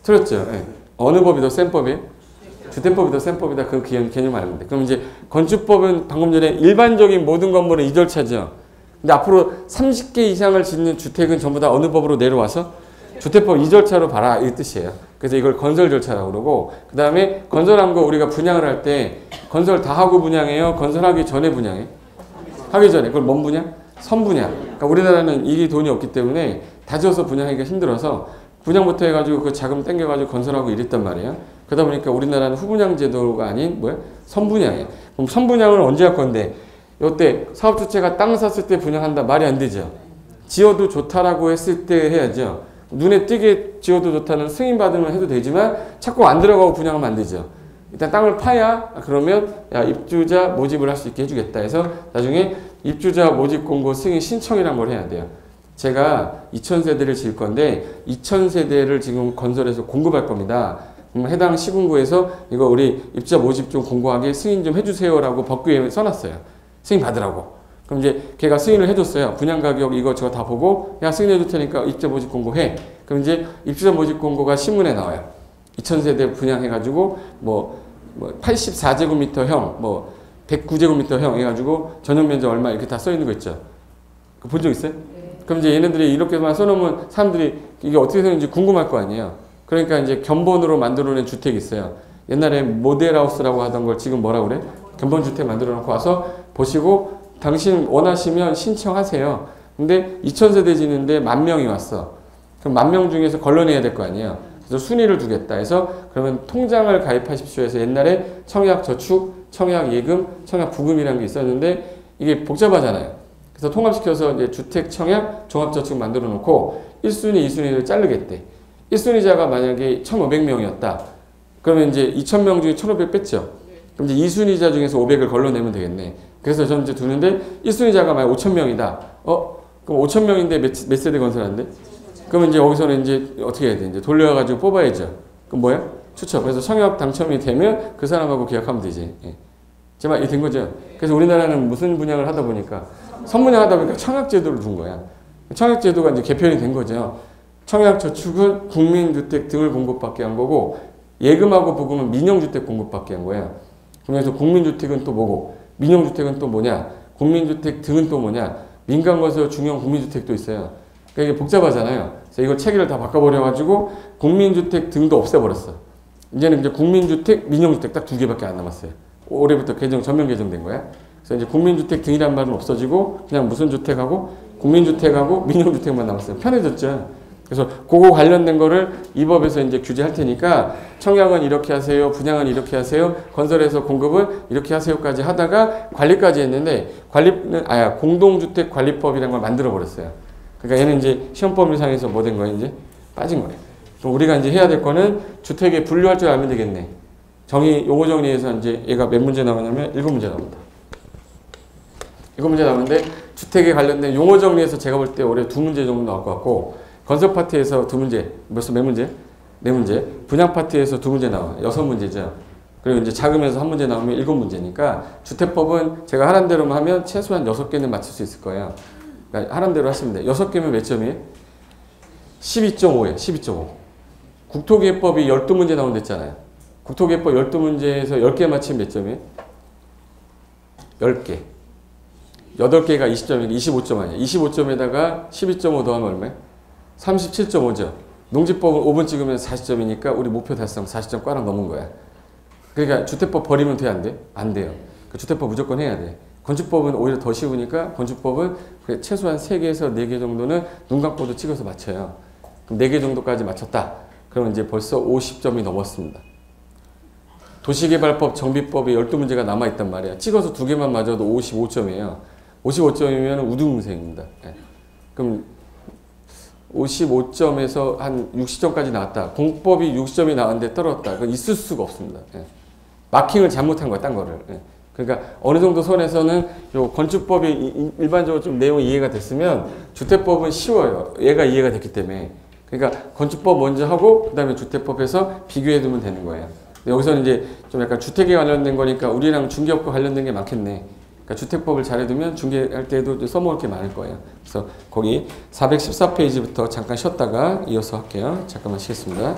틀렸죠? 네. 어느 법이 더 센 법이에요? 주택법이 더 센 법이다. 그 개념 알는데. 그럼 이제 건축법은 방금 전에 일반적인 모든 건물은 이 절차죠. 근데 앞으로 30개 이상을 짓는 주택은 전부 다 어느 법으로 내려와서 주택법 이 절차로 봐라 이 뜻이에요. 그래서 이걸 건설 절차라고 그러고 그 다음에 건설한 거 우리가 분양을 할 때 건설 다 하고 분양해요? 건설하기 전에 분양해? 하기 전에. 그걸 뭔 분양? 선분양. 그러니까 우리나라는 이 돈이 없기 때문에 다 지어서 분양하기가 힘들어서 분양부터 해가지고 그 자금 땡겨가지고 건설하고 이랬단 말이에요. 그러다 보니까 우리나라는 후분양 제도가 아닌 뭐야? 선분양이에요. 그럼 선분양을 언제 할 건데? 이때 사업주체가 땅 샀을 때 분양한다. 말이 안 되죠. 지어도 좋다라고 했을 때 해야죠. 눈에 띄게 지어도 좋다는 승인받으면 해도 되지만 자꾸 안 들어가고 분양하면 안 되죠. 일단 땅을 파야 그러면 야 입주자 모집을 할 수 있게 해주겠다 해서 나중에 입주자 모집 공고 승인 신청이란 걸 해야 돼요. 제가 2000세대를 지을 건데 2000세대를 지금 건설해서 공급할 겁니다. 그럼 해당 시군구에서 이거 우리 입주자 모집 좀 공고하게 승인 좀 해주세요라고 법규에 써놨어요. 승인 받으라고. 그럼 이제 걔가 승인을 해줬어요. 분양 가격 이거 저거 다 보고 야 승인해줄 테니까 입주자 모집 공고해. 그럼 이제 입주자 모집 공고가 신문에 나와요. 2000세대 분양해가지고 뭐 84제곱미터형 뭐 109제곱미터형 해가지고 전용 면적 얼마 이렇게 다 써있는 거 있죠. 본 적 있어요? 그럼 이제 얘네들이 이렇게만 써놓으면 사람들이 이게 어떻게 되는지 궁금할 거 아니에요. 그러니까 이제 견본으로 만들어낸 주택이 있어요. 옛날에 모델하우스라고 하던 걸 지금 뭐라고 그래? 견본주택 만들어 놓고 와서 보시고 당신 원하시면 신청하세요. 근데 2000세대 지는데 10,000명이 왔어. 그럼 10,000명 중에서 걸러내야 될 거 아니에요. 그래서 순위를 두겠다 해서 그러면 통장을 가입하십시오 해서 옛날에 청약저축, 청약예금, 청약부금이라는 게 있었는데 이게 복잡하잖아요. 그래서 통합시켜서 이제 주택, 청약, 종합저축 만들어 놓고 1순위, 2순위를 자르겠대. 1순위자가 만약에 1,500명이었다. 그러면 이제 2,000명 중에 1,500 뺐죠. 그럼 이제 2순위자 중에서 500을 걸러내면 되겠네. 그래서 저는 이제 두는데 1순위자가 만약 5,000명이다. 그럼 5,000명인데 몇 세대 건설하는데? 그러면 이제 여기서는 이제 어떻게 해야 돼? 이제 돌려가지고 뽑아야죠. 그럼 뭐야? 추첨. 그래서 청약 당첨이 되면 그 사람하고 계약하면 되지. 예. 제 말이 된 거죠. 그래서 우리나라는 무슨 분양을 하다 보니까 선분양 하다 보니까 청약제도를 둔 거야. 청약제도가 이제 개편이 된 거죠. 청약저축은 국민주택 등을 공급받게 한 거고 예금하고 부금은 민영주택 공급받게 한 거예요. 그래서 국민주택은 또 뭐고 민영주택은 또 뭐냐? 국민주택 등은 또 뭐냐? 민간건설 중형 국민주택도 있어요. 그러니까 이게 복잡하잖아요. 그래서 이걸 체계를 다 바꿔버려가지고 국민주택 등도 없애버렸어. 이제는 이제 국민주택, 민영주택 딱 두 개밖에 안 남았어요. 올해부터 전면 개정된 거야. 그래서 이제 국민주택 등이란 말은 없어지고 그냥 무슨 주택하고 국민주택하고 민영주택만 남았어요. 편해졌죠. 그래서 그거 관련된 거를 이 법에서 이제 규제할 테니까 청약은 이렇게 하세요, 분양은 이렇게 하세요, 건설에서 공급은 이렇게 하세요까지 하다가 관리까지 했는데 관리는 공동주택 관리법이라는 걸 만들어 버렸어요. 그러니까 얘는 이제 시험법률상에서 뭐 된 거예요? 이제 빠진 거예요. 그럼 우리가 이제 해야 될 거는 주택에 분류할 줄 알면 되겠네. 용어 정리해서 이제 얘가 몇 문제 나오냐면 7문제 나옵니다. 7문제 나오는데 주택에 관련된 용어 정리해서 제가 볼 때 올해 2문제 정도 나올 것 같고 건설 파트에서 2문제, 몇 문제? 4문제. 분양 파트에서 2문제 나와. 6문제죠. 그리고 이제 자금에서 1문제 나오면 7문제니까 주택법은 제가 하란 대로만 하면 최소한 6개는 맞출 수 있을 거예요. 그러니까 하란 대로 하시면 돼요. 6개면 몇 점이에요? 12.5예요. 12.5. 국토기획법이 12문제 나온댔잖아요. 국토기획법 12문제에서 10개 맞히면 몇 점이에요? 10개. 8개가 20점이니까 25점 아니에요. 25점에다가 12.5 더하면 얼마예요? 37.5죠. 농지법은 5분 찍으면 40점이니까 우리 목표 달성 40점 꽉 넘은 거야. 그러니까 주택법 버리면 돼? 안 돼? 안 돼요. 그 주택법 무조건 해야 돼. 건축법은 오히려 더 쉬우니까 건축법은 최소한 3개에서 4개 정도는 눈 감고도 찍어서 맞춰요. 그럼 4개 정도까지 맞췄다. 그러면 이제 벌써 50점이 넘었습니다. 도시개발법, 정비법에 12문제가 남아있단 말이야. 찍어서 2개만 맞아도 55점이에요. 55점이면 우등생입니다. 네. 그럼 55점에서 한 60점까지 나왔다. 공법이 60점이 나왔는데 떨어졌다. 그건 있을 수가 없습니다. 예. 마킹을 잘못한 거야, 딴 거를. 예. 그러니까 어느 정도 선에서는 요 건축법이 일반적으로 좀 내용이 이해가 됐으면 주택법은 쉬워요. 얘가 이해가 됐기 때문에. 그러니까 건축법 먼저 하고 그다음에 주택법에서 비교해 두면 되는 거예요. 여기서는 이제 좀 약간 주택에 관련된 거니까 우리랑 중개업과 관련된 게 많겠네. 그러니까 주택법을 잘해두면 중개할 때도 써먹을 게 많을 거예요. 그래서 거기 414페이지부터 잠깐 쉬었다가 이어서 할게요. 잠깐만 쉬겠습니다.